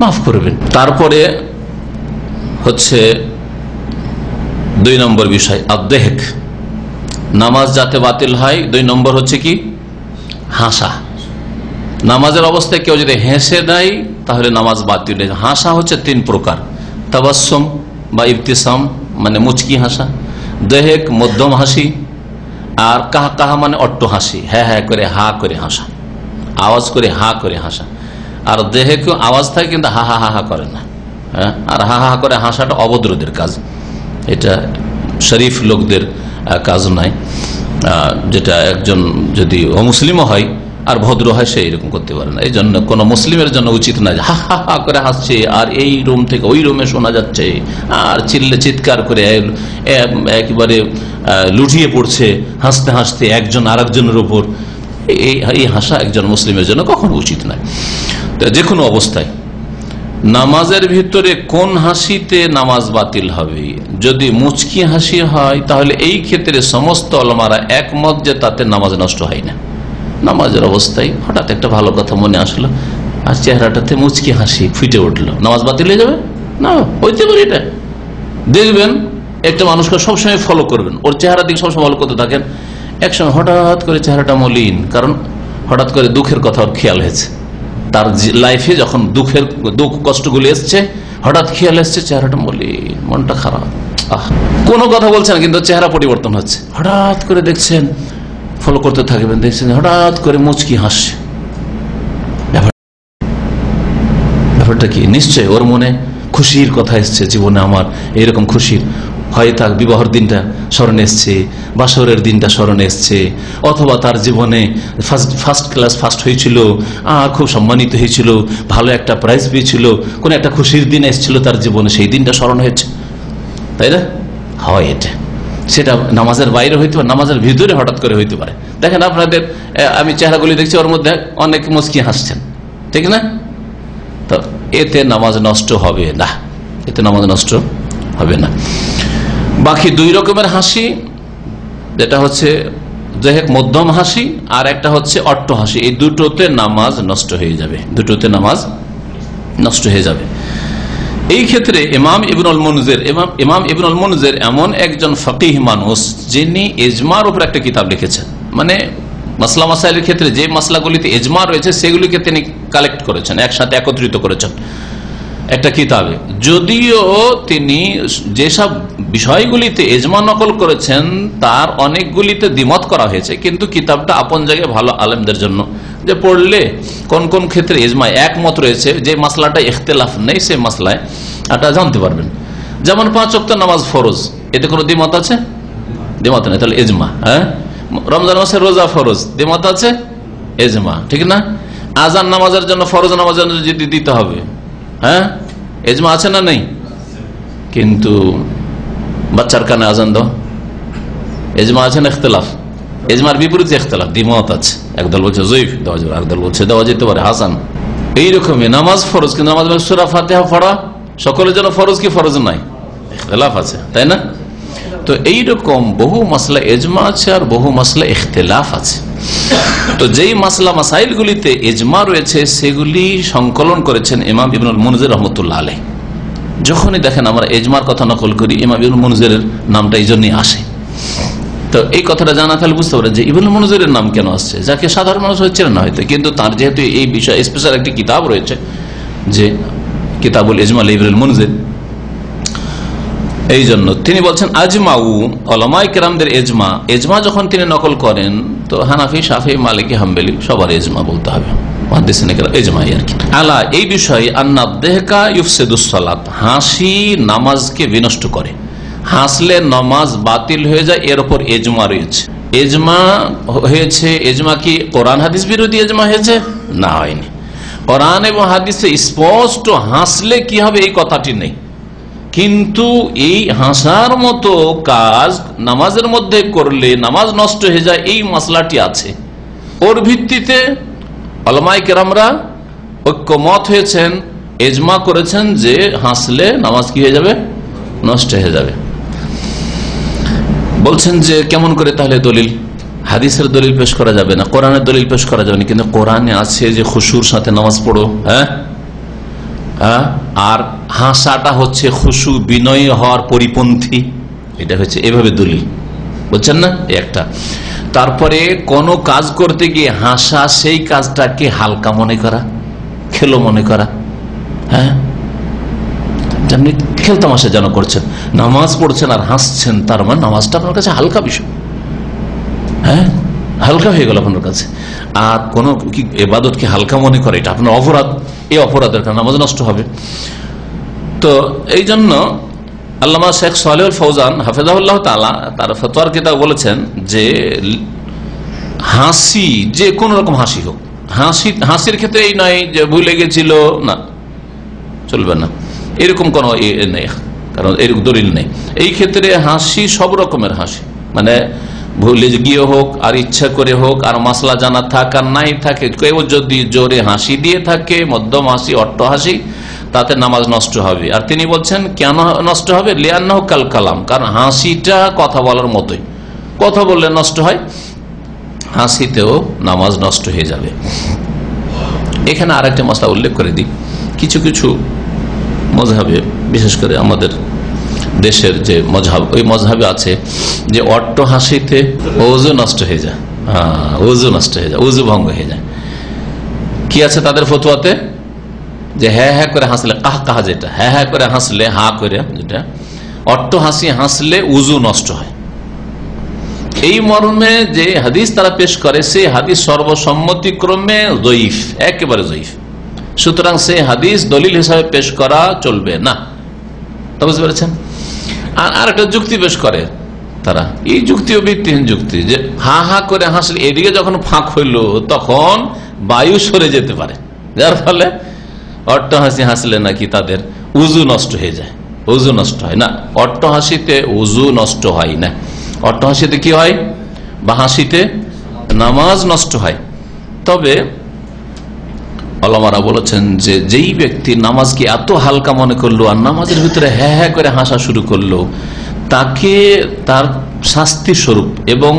মাফ করবেন। তারপরে হচ্ছে 2 নম্বর বিষয় আদেহেক, নামাজ যাতে বাতিল হয় 2 নম্বর হচ্ছে কি? হাসা। নামাজের অবস্থায় কেউ যদি হেসে দেয় তাহলে নামাজ বাতিল। হাসা হচ্ছে 3 প্রকার, তাবাসসুম বা ইবতিসাম মানে মুচকি হাসা, দেহেক মধ্যম হাসি, আর কাহা কাহা মানে অট্ট হাসি, হ্যাঁ হ্যাঁ করে হা করে হাসা, আওয়াজ করে হা করে হাসা। আর দেহে কেউ আওয়াজ থাকে কিন্তু হা হা হা হা করে না, হ্যাঁ। আর হা হা করে হাসাটা অভদ্রদের কাজ, এটা শরীফ লোকদের কাজ নয়। যেটা একজন যদি অমুসলিমও হয় আর ভদ্র হয় সে এরকম করতে পারে না। এই জন্য কোন মুসলিমের জন্য উচিত না হা হা হা করে হাসছে আর এই রুম থেকে ওই রুমে শোনা যাচ্ছে আর চিৎকার করে একেবারে লুটিয়ে পড়ছে হাসতে হাসতে একজন আর একজনের উপর। এই হাসা একজন মুসলিমের জন্য কখনো উচিত নয়। যে কোনো অবস্থায় নামাজের ভিতরে কোন হাসিতে নামাজ বাতিল হবে? যদি মুচকি হাসি হয় তাহলে এই ক্ষেত্রে সমস্ত ওলামারা একমত যে তাতে নামাজ নষ্ট হয় না। নামাজের অবস্থায় হঠাৎ একটা ভালো কথা মনে আসলো আর চেহারাটাতে মুচকি হাসি ফুটে উঠলো, নামাজ বাতিল হয়ে যাবে না? হইতে পারে। এটা দেখবেন একটা মানুষকে সবসময় ফলো করবেন, ওর চেহারা দিকে সবসময় ফলো করতে থাকেন, একসময় হঠাৎ করে চেহারাটা মলিন, কারণ হঠাৎ করে দুঃখের কথা ওর খেয়াল হয়েছে, তার লাইফে যখন দুঃখ কষ্টগুলি এসছে হঠাৎ খেয়াল এসছে চেহারাটা মলিন, মনটা খারাপ, কোনো কথা বলছেন কিন্তু চেহারা পরিবর্তন হচ্ছে, হঠাৎ করে দেখছেন, ফলো করতে থাকবেন, দেখছেন হঠাৎ করে মুচকি হাসছে। ব্যাপারটা কি? নিশ্চয় ওর মনে খুশির কথা এসছে, জীবনে আমার এইরকম খুশির হয় তার বিবাহের দিনটা স্মরণে এসছে, বাসরের দিনটা স্মরণে এসছে, অথবা তার জীবনে ফার্স্ট ক্লাস ফার্স্ট হয়েছিল, খুব সম্মানিত হয়েছিল, ভালো একটা প্রাইজ পেয়েছিল, কোন একটা খুশির দিন এসেছিল তার জীবনে, সেই দিনটা স্মরণ হয়েছে, তাই না? হয় এটা, সেটা নামাজের বাইরে হইতে পারে, নামাজের ভিতরে হঠাৎ করে হইতে পারে। দেখেন আপনাদের, আমি চেহারাগুলি দেখছি, ওর মধ্যে অনেক মুচকি হাসছেন, ঠিক না? তো এতে নামাজ নষ্ট হবে না, এতে নামাজ নষ্ট হবে না। বাকি দুই রকমের হাসি, যেটা হচ্ছে মধ্যম হাসি আর একটা হচ্ছে অট্ট হাসি, এই দুটোতে নামাজ নষ্ট হয়ে যাবে, দুটোতে নামাজ নষ্ট হয়ে যাবে। এই ক্ষেত্রে ইমাম ইবনুল মুনজির এমন একজন ফকিহ মানুষ যিনি ইজমার উপর একটা কিতাব লিখেছেন, মানে মাসলা মাসাইলের ক্ষেত্রে যে মাসলাগুলিতে ইজমা রয়েছে সেগুলিকে তিনি কালেক্ট করেছেন, একসাথে একত্রিত করেছেন একটা কিতাবে। যদিও তিনি যেসব বিষয়গুলিতে ইজমা নকল করেছেন তার অনেকগুলিতে দ্বিমত করা হয়েছে, কিন্তু কিতাবটা আপন জায়গায় ভালো আলেমদের জন্য, যে পড়লে কোন কোন ক্ষেত্রে ইজমা একমত রয়েছে, যে মাসলাটা ইখতিলাফ নেই সেই মাসলায় এটা জানতে পারবেন। যেমন 5 ওয়াক্ত নামাজ ফরজ, এতে কোনো দ্বিমত আছে? দ্বিমত নেই, তাহলে ইজমা। হ্যাঁ, রমজান মাসের রোজা ফরজ, দ্বিমত আছে? ইজমা, ঠিক না? আজান নামাজের জন্য, ফরজ নামাজের জন্য যদি দিতে হবে, হ্যাঁ, ইজমা আছে না নেই? কিন্তু বাচ্চার কানে আজান দাও, ইজমা আছে না ইখতিলাফ? ইজমার বিপরীতে ইখতিলাফ, দ্বিমত আছে। একদল বলছে যঈফ দেওয়া যাবে, একদল বলছে দেওয়া যেতে পারে, হাসান। এইরকমই নামাজ ফরজ, কিন্তু নামাজ সূরা ফাতিহা পড়া সকলের জন্য ফরজ কি ফরজ নাই? ইখতিলাফ আছে, তাই না? তো এইরকম বহু মাসলা ইজমা আছে আর বহু মাসলা ইখতিলাফ আছে। তো যেই মাসলা মাসাইলগুলিতে ইজমা রয়েছে সেগুলি সংকলন করেছেন ইমাম ইবনুল মুনজির রহমতুল্লাহ আলাইহ। যখনই দেখেন আমরা ইজমার কথা নকল করি, ইমাম ইবনুল মুনজিরের নামটা এই জন্যই আসে। তো এই কথাটা জানা তাহলে বুঝতে পারেন যে ইবনুল মুনজিরের নাম কেন আসছে, যাকে সাধারণ মানুষ হচ্ছে না হয়তো, কিন্তু তার যেহেতু এই বিষয়ে স্পেশাল একটি কিতাব রয়েছে, যে কিতাবুল ইজমা ইবনুল মুনজির, এই জন্য তিনি বলছেন আজমাউ, উলামায়ে কেরামদের ইজমা। ইজমা যখন তিনি নকল করেন তো হানাফি, শাফি, মালিকি, হাম্বলি সবার ইজমা বলতে হবে, মুহাদ্দিসিনে কেরাম ইজমাই আর কি। আলা এই বিষয়ে আন্না দেহকা ইউফসিদুস সালাত, হাসি নামাজকে বিনষ্ট করে, হাসলে নামাজ বাতিল হয়ে যায়, এর উপর ইজমা রয়েছে। ইজমা হয়েছে, ইজমা কি কোরআন হাদিস বিরোধী ইজমা হয়েছে? না, হয়নি। কোরআন এবং হাদিসে স্পষ্ট হাসলে কি হবে এই কথাটি নেই, কিন্তু এই হাসার মতো কাজ নামাজের মধ্যে করলে নামাজ নষ্ট হয়ে যায়, এই মাসলাটি আছে। ওর ভিত্তিতে উলামায়ে কেরামরা ঐক্যমত হয়েছেন, ইজমা করেছেন যে হাসলে নামাজ কি হয়ে যাবে? নষ্ট হয়ে যাবে। বলছেন যে কেমন করে তাহলে দলিল? হাদিসের দলিল পেশ করা যাবে না, কোরআনের দলিল পেশ করা যাবে না, কিন্তু কোরআনে আছে যে খুশুর সাথে নামাজ পড়ো। হ্যাঁ, আর হাসাটা হচ্ছে খুশু, বিনয়ী হওয়ার পরিপন্থী, এটা হচ্ছে এভাবে দলিল, বুঝছেন না? একটা। তারপরে কোন কাজ করতে গিয়ে হাসা, সেই কাজটাকে হালকা মনে করা, খেলো মনে করা। হ্যাঁ, যেমনি খেলতামাশা যেন করছেন, নামাজ পড়ছেন আর হাসছেন, তার মানে নামাজটা আপনার কাছে হালকা বিষয়। হ্যাঁ, হালকা হয়ে গেল আপনার কাছে। আর কোন ইবাদতকে হালকা মনে করে, এটা আপনার অপরাধ, এই অপরাধের কারণে নামাজ নষ্ট হবে। তো এই জন্য আল্লামা শেখ সালেহুল ফৌজান হাফেজাহুল্লাহ তাআলা তার ফতোয়ার কিতাব বলেছেন যে হাসি, যে কোন রকম হাসি হোক, হাসির ক্ষেত্রে এই নয় যে ভুলে গেছিল, না, চলবে না, এরকম কোন নেই, কারণ এরকম দলিল নেই। এই ক্ষেত্রে হাসি সব রকমের হাসি, মানে ভুলে গিয়ে হোক আর ইচ্ছা করে হোক, আর মাসলা জানা থাক আর নাই থাকে, কেউ যদি জোরে হাসি দিয়ে থাকে, মধ্যম হাসি, অট্ট হাসি, তাতে নামাজ নষ্ট হবে। আর তিনি বলছেন কেন নষ্ট হবে? লিআন্নাহু কাল কালাম, কারণ হাসিটা কথা বলার মতোই, কথা বললে নষ্ট হয়, হাসিতেও নামাজ নষ্ট হয়ে যাবে। এখানে আর একটা মশলা উল্লেখ করে দিই, কিছু কিছু মজহাবে, বিশেষ করে আমাদের দেশের যে মজহাব, ওই মজহাবে আছে যে অট্ট হাসিতে ওযু নষ্ট হয়ে যায়, ওযু নষ্ট হয়ে যায়, ওযু ভঙ্গ হয়ে যায়। কি আছে তাদের ফতোয়াতে? যে হ্যাঁ হ্যাঁ করে হাসলে, কাহ কাহা, যেটা হ্যাঁ হ্যাঁ করে হাসলে, হা করে, যেটা অট্ট হাসি হাসলে ওযু নষ্ট হয়। এই মর্মে যে হাদিস তারা পেশ করে, সেই হাদিস সর্বসম্মতিক্রমে যঈফ, একেবারে যঈফ। সুতরাং সেই হাদিস দলিল হিসাবে পেশ করা চলবে না। বুঝতে পেরেছেন? আর একটা যুক্তি পেশ করে তারা, এই যুক্তিও ভিত্তিহীন যুক্তি, যে হা হা করে হাসলে এদিকে যখন ফাঁক হইল তখন বায়ু সরে যেতে পারে, যার ফলে অট্ট হাসি হাসলে নাকি তাদের উজু নষ্ট হয়ে যায়। উজু নষ্ট হয় না, অট্ট হাসিতে উজু নষ্ট হয় না। অট্ট হাসিতে কি হয়? বা হাসিতে নামাজ নষ্ট হয়। তবে ওলামারা বলেছেন যে যেই ব্যক্তি নামাজকে এত হালকা মনে করলো আর নামাজের ভিতরে হ্যাঁ হ্যাঁ করে হাসা শুরু করলো, তাকে তার শাস্তি স্বরূপ এবং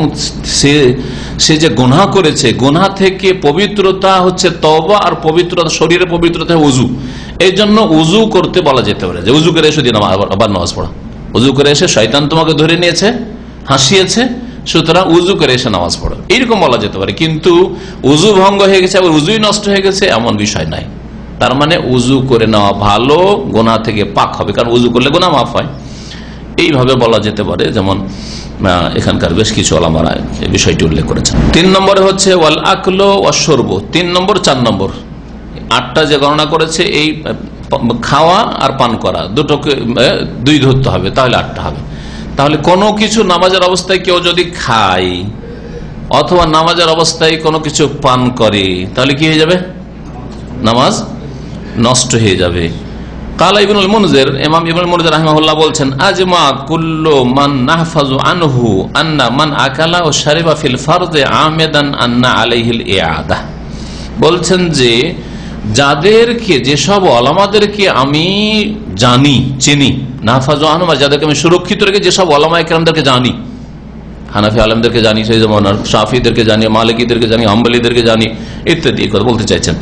সে যে গুনাহ করেছে, গুনাহ থেকে পবিত্রতা হচ্ছে তওবা, আর পবিত্রতা শরীরের পবিত্রতা ওযু। এই জন্য উজু করতে বলা যেতে পারে, যে উজু করে এসে দিন আবার নামাজ পড়া। উজু করে এসে শয়তান তোমাকে ধরে নিয়েছে, হাসিয়েছে, সুতরাং উজু করে এসে নামাজ পড়ো, এইরকম বলা যেতে পারে। কিন্তু উজু ভঙ্গ হয়ে গেছে, আবার উজুই নষ্ট হয়ে গেছে, এমন বিষয় নাই। তার মানে উজু করে নেওয়া ভালো, গুনাহ থেকে পাক হবে, কারণ উজু করলে গুনাহ মাফ হয়, এইভাবে বলা যেতে পারে। যেমন এখানকার বেশ কিছু ওলামারা এই বিষয়টি উল্লেখ করেছেন। 3 নম্বরে হচ্ছে ওয়াল আকলো ওয়াশ শুরব। 3 নম্বর 4 নম্বর 8টা যে গণনা করেছে, এই খাওয়া আর পান করা দুটোকে 2 ধরতে হবে, তাহলে 8টা হবে। তাহলে কোনো কিছু নামাজের অবস্থায় কেউ যদি খায় অথবা নামাজের অবস্থায় কোনো কিছু পান করে, তাহলে কি হয়ে যাবে? নামাজ নষ্ট হয়ে যাবে। কালা ইবনুল মুনজির, ইমাম ইবনুল মুনজির রাহিমাহুল্লাহ বলছেন, আজমা কুল্লু মান নাহফাজু আনহু আন্না মান আকালা ও শারিবা ফিল ফারযে আমিদান আন্না আলাইহিল ইআদা। বলছেন যে যাদেরকে, যেসব ওলামাদেরকে আমি জানি, চিনি, নাহফাজু আনহু, যাদেরকে আমি সুরক্ষিত রেখে যেসব ওলামায়ে কেরামদেরকে জানি, হানাফি আলেমদেরকে জানি, সেই যেমন শাফিদেরকে জানি, মালিকিদেরকে জানি, হাম্বলীদেরকে জানি, ইত্যাদি কথা বলতে চাইছেন।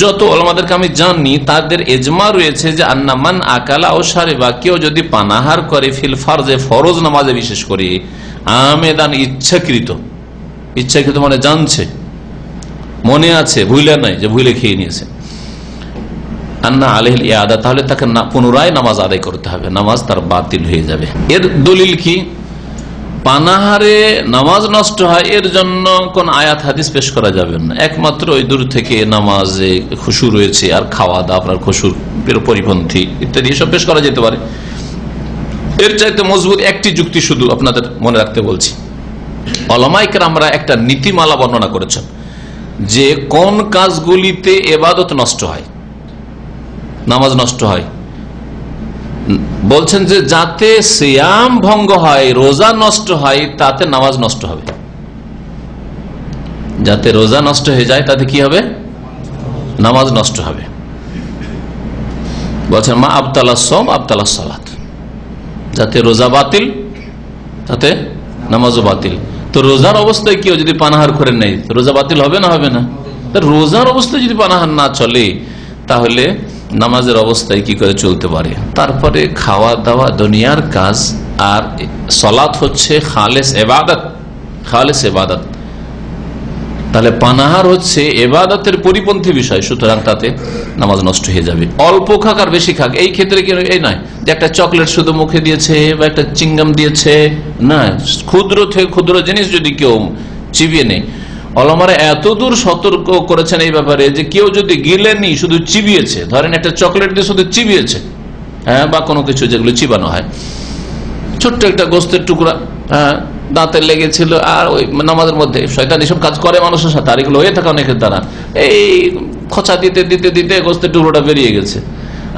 যত ওলামাদেরকে আমি জানি তাদের এজমা রয়েছে যে আন্না মান আকালা ও শারিবা, কেউ যদি পানাহার করে ফিল ফারজে, ফরজ নামাজে বিশেষ করে, আমেদান ইচ্ছাকৃত, ইচ্ছাকৃত মানে জানছে, মনে আছে, ভুলে নাই যে ভুলে খেয়ে নিয়েছে, আন্না আলাইহিল ইআদা, তাহলে তাকে পুনরায় নামাজ আদায় করতে হবে, নামাজ তার বাতিল হয়ে যাবে। এর দলিল কি? পানাহারে নামাজ নষ্ট হয়, এর জন্য কোন আয়াত হাদিস পেশ করা যাবে না, একমাত্র ওই দূর থেকে নামাজে খুশু রয়েছে আর খাওয়া দাওয়া আপনার খুশুর পরিপন্থী ইত্যাদি এসব পেশ করা যেতে পারে। এর চাইতে মজবুত একটি যুক্তি শুধু আপনাদের মনে রাখতে বলছি, ওলামায়ে কেরামরা একটা নীতিমালা বর্ণনা করেছেন যে কোন কাজগুলিতে ইবাদত নষ্ট হয়, নামাজ নষ্ট হয়। বলছেন যে যাতে সিয়াম ভঙ্গ হয়, রোজা নষ্ট হয়, তাতে নামাজ নষ্ট হবে। যাতে রোজা নষ্ট হয়ে যায় তাতে কি হবে? নামাজ নষ্ট হবে। বলছেন মা আবতালা সোম আবতালা সালাত, যাতে রোজা বাতিল তাতে নামাজও বাতিল। তো রোজার অবস্থায় কেউ যদি পানাহার করে নেয়, রোজা বাতিল হবে না? হবে না। রোজার অবস্থায় যদি পানাহার না চলে, তাহলে নামাজের অবস্থায় কি করে চলতে পারে? তারপরে খাওয়া দাওয়া দুনিয়ার কাজ, আর সালাত হচ্ছে খালেস ইবাদত, খালেস ইবাদত। তাহলে পানাহার হচ্ছে ইবাদতের পরিপন্থী বিষয়, সুতরাং তাতে নামাজ নষ্ট হয়ে যাবে। অল্প খাক আর বেশি খাক, এই ক্ষেত্রে কি এই নয় যে একটা চকলেট শুধু মুখে দিয়েছে বা একটা চিংগাম দিয়েছে, না, ক্ষুদ্র থেকে ক্ষুদ্র জিনিস যদি কেউ চিবিয়ে নেই, ওলামারা এত দূর সতর্ক করেছেন এই ব্যাপারে যে কেউ যদি গিলেনি, শুধু চিবিয়েছে, ধরেন একটা চকলেট দিয়ে শুধু চিবিয়েছে, হ্যাঁ, বা কোনো কিছু যেগুলো চিবানো হয়, ছোট্ট একটা গোস্তের টুকরা দাঁতে লেগেছিল, আর ওই নামাজের মধ্যে শয়তান এসব কাজ করে মানুষের সাথে, আর এগুলো হয়ে থাকে অনেকের দ্বারা, এই খোঁচা দিতে দিতে দিতে গোস্তের টুকরোটা বেরিয়ে গেছে,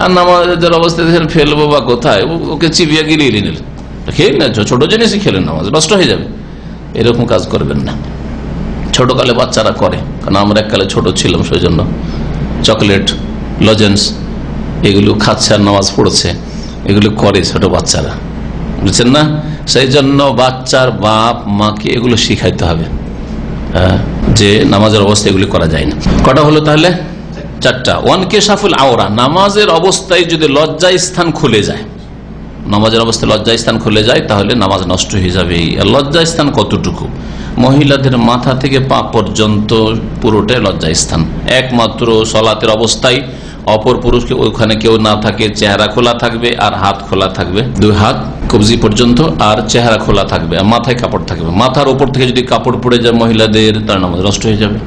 আর নামাজের অবস্থায় ফেলবো বা কোথায়, ওকে চিবিয়ে গিলিয়ে নিল, খেয়ে না, ছোট জিনিসই খেলেন, নামাজ নষ্ট হয়ে যাবে। এরকম কাজ করবেন না। ছোটকালে বাচ্চারা করে, কারণ আমরা এককালে ছোট ছিলাম, সেই জন্য চকলেট, লজেন্স এগুলো খাচ্ছে আর নামাজ পড়ছে, এগুলো করে ছোট বাচ্চারা, বুঝছেন না? সেই জন্য বাচ্চার বাপ মাকে এগুলো শিখাইতে হবে যে নামাজের অবস্থায় এগুলি করা যায় না। কটা হলো তাহলে? 4টা। ওয়ানকেশাফুল আওরা, নামাজের অবস্থায় যদি লজ্জা স্থান খুলে যায়, নামাজের অবস্থায় লজ্জা স্থান খুলে যায়, তাহলে নামাজ নষ্ট হয়ে যাবে। লজ্জা স্থান কতটুকু? মহিলাদের মাথা থেকে পা পর্যন্ত পুরোটাই লজ্জা স্থান। একমাত্র সলাতের অবস্থায় অপর পুরুষকে ওখানে কেউ না থাকে, চেহারা খোলা থাকবে আর হাত খোলা থাকবে, 2 হাত কবজি পর্যন্ত, আর চেহারা খোলা থাকবে, আর মাথায় কাপড় থাকবে। মাথার উপর থেকে যদি কাপড় পড়ে যায় মহিলাদের, তার নামাজ নষ্ট হয়ে যাবে।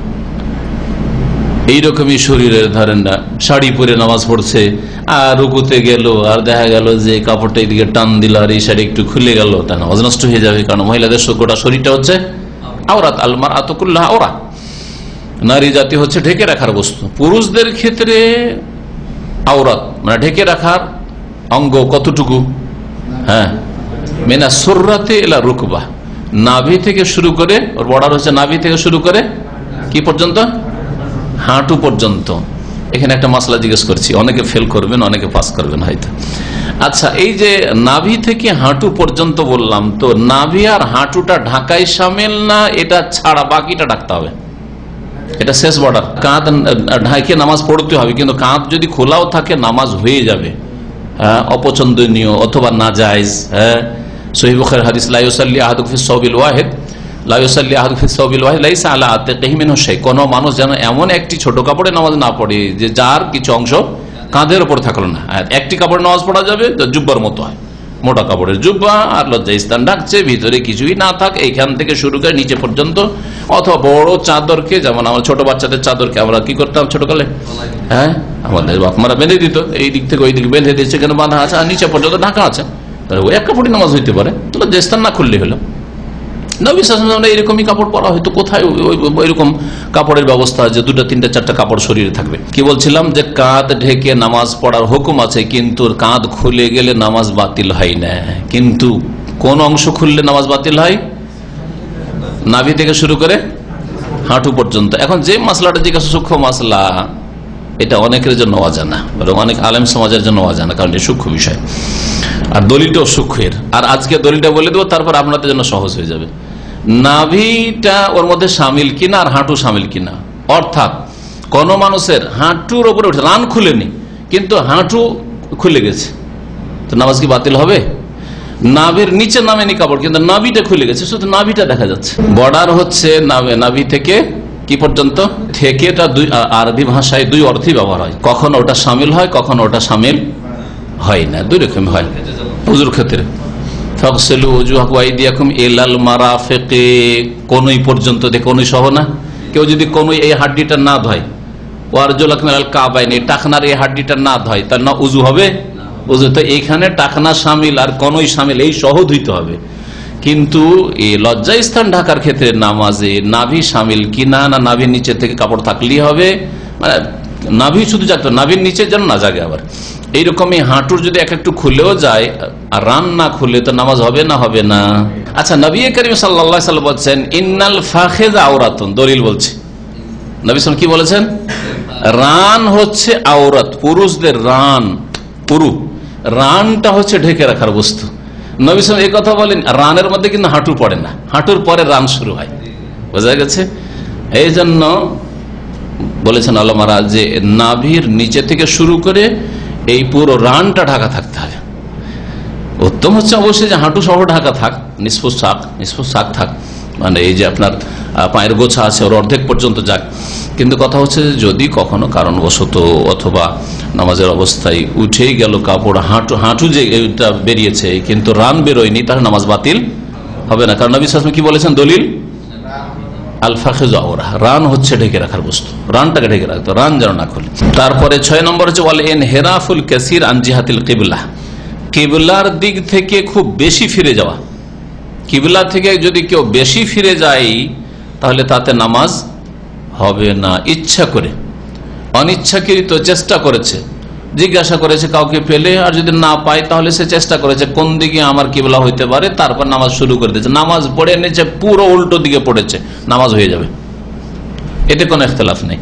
এইরকমই শরীরের, ধরেন না শাড়ি পরে নামাজ পড়ছে, আর রুকুতে গেল আর দেখা গেল যে কাপড়টা এদিকে টান দিল আর এই শাড়ি একটু খুলে গেল, তার নামাজ নষ্ট হয়ে যাবে। কারণ মহিলাদের গোটা শরীরটা হচ্ছে আওরাত, আলমার আতকুল্লাহ আওরা, নারী জাতি হচ্ছে ঢেকে রাখার বস্তু। পুরুষদের ক্ষেত্রে আওরাত মানে ঢেকে রাখার অঙ্গ কতটুকু? হ্যাঁ, মেনা সুররাতে এলা রুকবা, নাভি থেকে শুরু করে, ওর বর্ডার হচ্ছে নাভি থেকে শুরু করে কি পর্যন্ত? হাঁটু পর্যন্ত। এখানে একটা মাসলা জিজ্ঞেস করছি, অনেকে ফেল করবেন, অনেকে পাস করবেন হয়তো। আচ্ছা, এই যে নাভি থেকে হাঁটু পর্যন্ত বললাম, তো নাভি আর হাঁটুটা ঢাকাই শামিল না এটা ছাড়া বাকিটা ঢাকতে হবে? এটা শেষ বর্ডার। কাঁধ ঢাকে নামাজ পড়তে হবে, কিন্তু কাঁধ যদি খোলাও থাকে নামাজ হয়ে যাবে অপছন্দনীয় অথবা নাজায়েজ। সহিহ বুখারীর হাদিস, লা ইউসাল্লি আহাদুকুম ফিস সাওবিল ওয়াহিদ, লা ইউসাল্লি আহাদুকুম ফিস সাওবিল ওয়াহিদ লাইসা আলা আতিকিহি মিনহু শাই। কোন মানুষ যেন এমন একটি ছোট কাপড়ে নামাজ না পড়ে যে যার কিছু অংশ কাঁধের উপর থাকলো না। একটি কাপড়ে নামাজ পড়া যাবে, জুব্বার মতো হয়, মোটা কাপড়ের জুব্বা, আর লজ্জাস্থান ঢাকছে, ভিতরে কিছুই না থাক, এইখান থেকে শুরু করে নিচে পর্যন্ত। অথবা বড় চাদরকে, যেমন আমার ছোট বাচ্চাদের চাদরকে আমরা কি করতাম ছোটকালে, আমাদের বাপমারা বেঁধে দিত, এই দিক থেকে ওই দিকে বেঁধে দিচ্ছে, কেন বাঁধা আছে, আর নিচে পর্যন্ত ঢাকা আছে, ওই এক কাপড়ই নামাজ হইতে পারে, লজ্জাস্থান না খুললে হলো। নবী সাল্লাল্লাহু আলাইহি ওয়াসাল্লাম এরকমই কাপড় পরা হয়তো, কোথায় ওইরকম কাপড়ের ব্যবস্থা যে 2, 3, 4টা কাপড় শরীরে থাকবে। কি বলছিলাম, যে কাঁধ ঢেকে নামাজ পড়ার হুকুম আছে, কিন্তু কাঁধ খুলে গেলে নামাজ বাতিল হয় না। কিন্তু কোন অংশ খুললে নামাজ বাতিল হয়? নাভি থেকে শুরু করে হাঁটু পর্যন্ত। এখন যে মাসলাটা জিজ্ঞাসা, সূক্ষ্ম মাসলা, এটা অনেকের জন্য অজানা, অনেক আলেম সমাজের জন্য অজানা, কারণ এটা সূক্ষ্ম বিষয়, আর দলিলটাও সূক্ষ্মের। আর আজকে দলিলটা বলে দেবো, তারপর আপনাদের জন্য সহজ হয়ে যাবে। নাভিটা ওর মধ্যে সামিল কিনা আর হাঁটু সামিল কিনা, অর্থাৎ কোন মানুষের হাঁটুর ওপরে উঠে রান খুলেনি, কিন্তু হাঁটু খুলে গেছে, তো নামাজ কি বাতিল হবে? নাভির নিচে নামেনি কাপড়, কিন্তু নাভিটা খুলে গেছে, শুধু নাভিটা দেখা যাচ্ছে। বর্ডার হচ্ছে নাভি থেকে কি পর্যন্ত, থেকে আরবি ভাষায় 2 অর্থই ব্যবহার হয়, কখনো ওটা সামিল হয়, কখনো ওটা সামিল হয় না, 2 রকম হয়। ওযুর ক্ষেত্রে ফাগসিলু ওজুহাকুম ওয়া আইদিয়াকুম ইলাল মারাফিকি, কোনই পর্যন্ত, কোনই সহ না, কেউ যদি কোনই এই হাড্ডিটা না ধয়, ওয়ারজুলাকুম ইলাল কাবাইন, এই টাকনার এই হাড্ডিটা না ধয়, তার না উযু হবে? উযু তো এইখানে টাকনা শামিল আর কোনই শামিল, এই সহ ধুইতে হবে। কিন্তু এই লজ্জা স্থান ঢাকার ক্ষেত্রে নামাজে নাভি শামিল কিনা, না নাভির নিচে থেকে কাপড় থাকলেই হবে, মানে নাভি শুধু জাগতো, নাভির নিচে যেন না জাগে। আবার এইরকমই হাঁটুর যদি একটু খুলেও যায় আর রান না খুলে, তো নামাজ হবে না? হবে না। আচ্ছা, নবী করিম সাল্লাল্লাহু আলাইহি ওয়াসাল্লাম বলছেন ইন্নাল ফাখিযা আওরাতুন, দলিল বলছে, নবী সাল্লাল্লাহু কি বলেছেন? রান হচ্ছে আওরাত, পুরুষদের রান, রানটা হচ্ছে ঢেকে রাখার বস্তু। নবী সাল্লাল্লাহু এই কথা বলেন, রানের মধ্যে কিন্তু হাঁটু পড়ে না, হাঁটুর পরে রান শুরু হয়, বোঝা গেছে? এই জন্য বলেছেন আলেমারা যে নাভির নিচে থেকে শুরু করে এই পুরো রানটা ঢাকা থাকতে হবে। উত্তম হচ্ছে অবশ্যই যে হাঁটু সহ ঢাকা থাক, নিষ্প শাক থাক, মানে এই যে আপনার পায়ের গোছা আছে ওর অর্ধেক পর্যন্ত যাক। কিন্তু কথা হচ্ছে যে যদি কখনো কারণবশত অথবা নামাজের অবস্থায় উঠেই গেল কাপড়, হাঁটু যে এটা বেরিয়েছে কিন্তু রান বেরোয়নি, তাহলে নামাজ বাতিল হবে না। কারণ নবী সাল্লাল্লাহু আলাইহি ওয়াসাল্লাম কি বলেছেন, দলিল আল ফাখিযু আওরা, রান হচ্ছে ঢেকে রাখার বস্তু, রানটাকে ঢেকে রাখতো, রান যেন না খুলে। তারপরে 6 নম্বর হচ্ছে ওয়াল ইনহিরাফুল কাসীর আন জিহাতিল কিবলা, কিবলার দিক থেকে খুব বেশি ফিরে যাওয়া। কিবলা থেকে যদি কেউ বেশি ফিরে যায় তাহলে তাতে নামাজ হবে না। ইচ্ছা করে, অনিচ্ছাকৃত চেষ্টা করেছে, জিজ্ঞাসা করেছে কাউকে পেলে, আর যদি না পায় তাহলে সে চেষ্টা করেছে কোন দিকে আমার কিবলা হইতে পারে, তারপর নামাজ শুরু করে দিয়েছে, নামাজ পড়ে নিয়েছে, পুরো উল্টো দিকে পড়েছে, নামাজ হয়ে যাবে, এতে কোনো ইখতিলাফ নেই।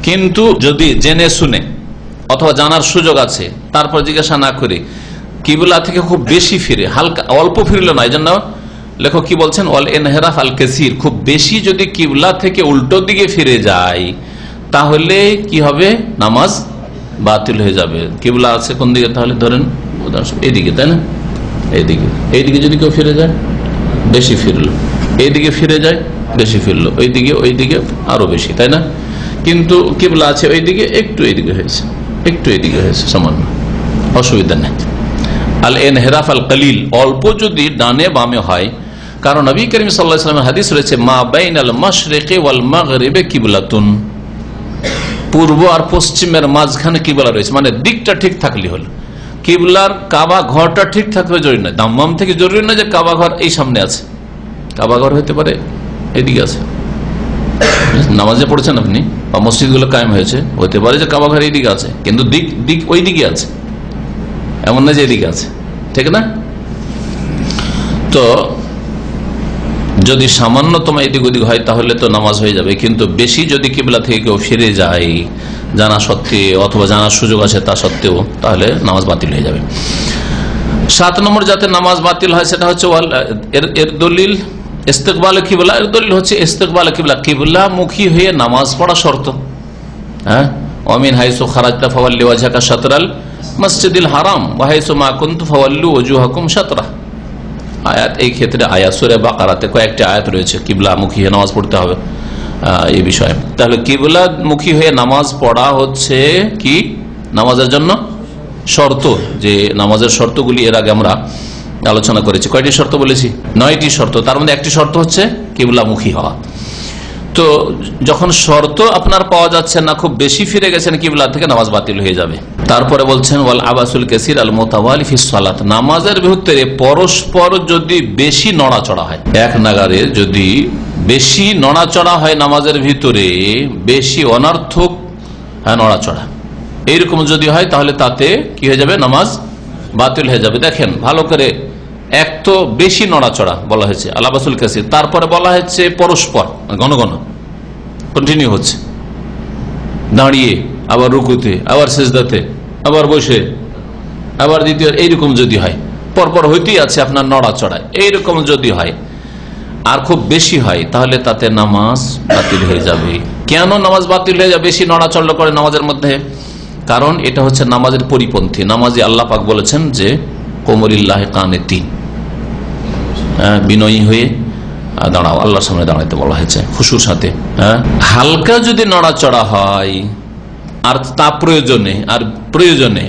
কিন্তু যদি জেনে শুনে অথবা জানার সুযোগ আছে, তারপর জিজ্ঞাসা না করে কিবলা থেকে খুব বেশি ফিরে, হালকা অল্প ফিরল না, এই জন্য লেখক কি বলছেন, ওয়াল ইনহিরাফ আল কাসীর, খুব বেশি যদি কিবলা থেকে উল্টো দিকে ফিরে যায় তাহলে কি হবে, নামাজ বাতিল হয়ে যাবে। কিবলা আছে কোন দিকে, তাহলে ধরেন এইদিকে, তাই না, এইদিকে যদি কেউ ফিরে যায় বেশি ফিরলো, এইদিকে ফিরে যায় বেশি ফিরলো, ওইদিকে আরো বেশি, তাই না? কিন্তু কিবলা আছে ওইদিকে, একটু এইদিকে হয়েছে, সামান্য, অসুবিধা নেই। আল ইনহিরাফ আল কলিল, অল্প যদি ডানে বামে হয়, কারণ নবী করিম সাল্লাল্লাহু আলাইহি ওয়াসাল্লামের হাদিস রয়েছে মা বাইনাল মাশরিকি ওয়াল মাগরিবি কিবলাতুন, পূর্ব আর পশ্চিমের মাঝখানে কিবলা রয়েছে, মানে দিকটা ঠিক থাকলে হলো। কিবলার কাবা ঘরটা ঠিক থাকলে জরুরি নয়, দাম্মাম থেকে জরুরি নয় যে কাবা ঘর এই সামনে আছে, কাবা ঘর হতে পারে এদিকে আছে, নামাজে পড়েছেন আপনি বা মসজিদগুলো কায়েম হয়েছে, হতে পারে যে কাবা ঘর এইদিকে আছে, কিন্তু দিক ওই দিকে আছে, এমন না যে এদিকে আছে, ঠিক না? তো যদি সামান্যতম এদিক ওদিক হয় তাহলে তো নামাজ হয়ে যাবে, কিন্তু বেশি যদি কিবলা থেকে কেউ ফিরে যায়, জানা সত্ত্বেও অথবা জানার সুযোগ আছে তা সত্ত্বেও, তাহলে নামাজ বাতিল হয়ে যাবে। 7 নম্বর যাতে নামাজ বাতিল হয় সেটা হচ্ছে এর দলিল ইস্তেকবাল কিবলা। এর দলিল হচ্ছে ইস্তেকবাল কিবলা, কিবলা মুখী হয়ে নামাজ পড়া শর্ত। হ্যাঁ, ওয়ামিন হাইসু খারাজতা ফাওয়াল্লি ওয়াজহাকা শাতরাল মসজিদিল হারাম ওয়া হাইসু মা কুনতুম ফাওয়াল্লু ওয়াজুহাকুম শাতরা। আয়াত, এই ক্ষেত্রে আয়াত সূরা বাকারাতে কয়েকটি আয়াত রয়েছে কিবলা মুখী হয়ে নামাজ পড়তে হবে এই বিষয়ে। তাহলে কিবলা মুখী হয়ে নামাজ পড়া হচ্ছে কি নামাজের জন্য শর্ত। যে নামাজের শর্তগুলি এর আগে আমরা আলোচনা করেছি। কয়টি শর্ত বলেছি? 9টি শর্ত। তার মধ্যে একটি শর্ত হচ্ছে কিবলামুখী হওয়া। তো যখন শর্ত আপনার পাওয়া যাচ্ছে না, খুব বেশি ফিরে গেছেন কিবলা থেকে, নামাজ বাতিল হয়ে যাবে। তারপরে বলছেন ওয়াল আবাসুল কাসির আল মুতাওয়ালি ফিস সালাত, নামাজের ভিতরে পরস্পর যদি বেশি নড়াচড়া হয়, এক নাগারে যদি বেশি নড়াচড়া হয় নামাজের ভিতরে, বেশি অনর্থক নড়াচড়া এইরকম যদি হয়, তাহলে তাতে কি হয়ে যাবে? নামাজ বাতিল হয়ে যাবে। দেখেন ভালো করে, এক তো বেশি নড়াচড়া বলা হয়েছে আল আবাসুল কাসির, তারপরে বলা হচ্ছে পরস্পর ঘন ঘন কন্টিনিউ হচ্ছে, দাঁড়িয়ে আবার রুকুতে আবার সিজদাতে আবার বসে আবার দ্বিতীয়, এইরকম যদি হয়, পরপর হইতেই আছে আপনার নড়াচড়া, এইরকম যদি হয় আর খুব বেশি হয়, তাহলে তাতে নামাজ বাতিল হয়ে যাবে। কেন নামাজ বাতিল হয়ে যাবে বেশি নড়াচড়া করে নামাজের মধ্যে? কারণ এটা হচ্ছে নামাজের পরিপন্থী। নামাজে আল্লাহ পাক বলেছেন যে কোমরিল্লাহ কানেতিন, বিনয়ী হয়ে দাঁড়াও, আল্লাহর সামনে দাঁড়াইতে বলা হয়েছে খুশুর সাথে। হালকা যদি নড়াচড়া হয় আর তা প্রয়োজনে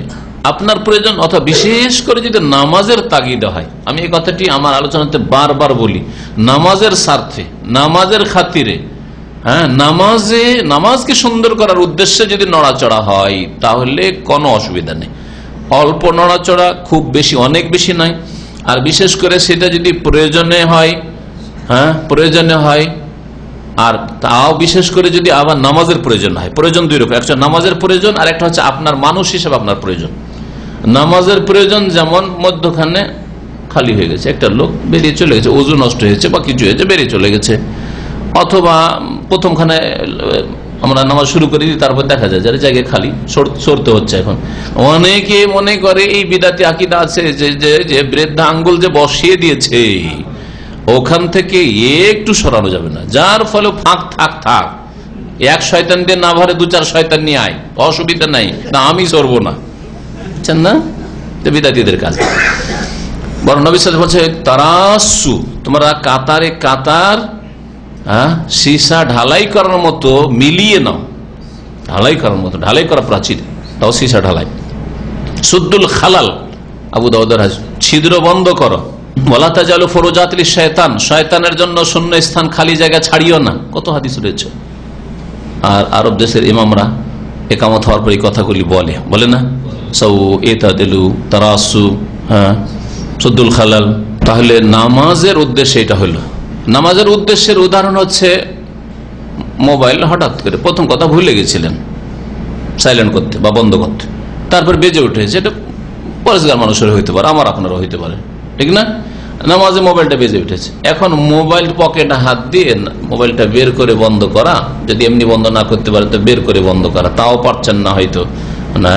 আপনার প্রয়োজন, অথবা বিশেষ করে যদি নামাজের তাগিদে হয়, আমি এই কথাটি আমার আলোচনাতে বারবার বলি, নামাজের স্বার্থে, নামাজের খাতিরে, নামাজকে সুন্দর করার উদ্দেশ্যে যদি নড়াচড়া হয়, তাহলে কোনো অসুবিধা নেই। অল্প নড়াচড়া, খুব বেশি, অনেক বেশি নয়। আর বিশেষ করে সেটা যদি প্রয়োজনে হয়, আর তাও বিশেষ করে যদি আবার নামাজের প্রয়োজন হয়। প্রয়োজন দুই রকম, একটা নামাজের প্রয়োজন আর একটা হচ্ছে আপনার মানুষ হিসেবে আপনার প্রয়োজন। নামাজের প্রয়োজন যেমন মধ্যখানে খালি হয়ে গেছে, একটা লোক বেরিয়ে চলে গেছে, ওযু নষ্ট হয়েছে বা কিছু হয়েছে, বেরিয়ে চলে গেছে, অথবা প্রথমখানে আমরা নামাজ শুরু করে দিই, তারপর দেখা যায় যারা জায়গায় খালি সরতে হচ্ছে। এখন অনেকে মনে করে এই বিদাতি আকীদা আছে যে বৃদ্ধা আঙ্গুল যে বসিয়ে দিয়েছে ওখান থেকে একটু সরানো যাবে না, যার ফলে ফাঁক থাক, এক শয়তান দিয়ে না ভরে 2-4 শয়তান নিয়ে আয়, অসুবিধা নাই, না আমি সরবো না, বুঝছেন না? বিদাতিদের কাজ। বরং নবী সাল্লাল্লাহু আলাইহি ওয়াসাল্লাম বলছে তারাসু, তোমরা কাতারে কাতার সীসা ঢালাই করার মতো মিলিয়ে নাও, ঢালাই করার মতো, ঢালাই করা প্রাচীর, তাও সীসা ঢালাই। সুদ্দুল খালাল, আবু দাউদের হাদিস, ছিদ্র বন্ধ করো। ওয়ালা তাজালু ফুরুজাতিল শায়তান, শয়তানের জন্য শূন্য স্থান, খালি জায়গা ছাড়িও না। কত হাদিস রয়েছে। আর আরব দেশের ইমামরা একামত হওয়ার পর এই কথাগুলি বলে না, সৌ ইতাদিলু, তারাসু, সুদ্দুল খালাল। তাহলে নামাজের উদ্দেশ্য এটা হলো। নামাজের উদ্দেশ্যের উদাহরণ হচ্ছে মোবাইল হঠাৎ করে প্রথম কথা ভুলে গেছিলেন সাইলেন্ট করতে বা বন্ধ করতে, তারপর বেজে উঠেছে। এটা পরিষ্কার মানুষের হইতে পারে, আমার আপনারও হইতে পারে, ঠিক না? নামাজে মোবাইলটা বেজে উঠেছে, এখন মোবাইল পকেটে হাত দিয়ে মোবাইলটা বের করে বন্ধ করা, যদি এমনি বন্ধ না করতে পারে তো বের করে বন্ধ করা, তাও পারছেন না হয়তো, না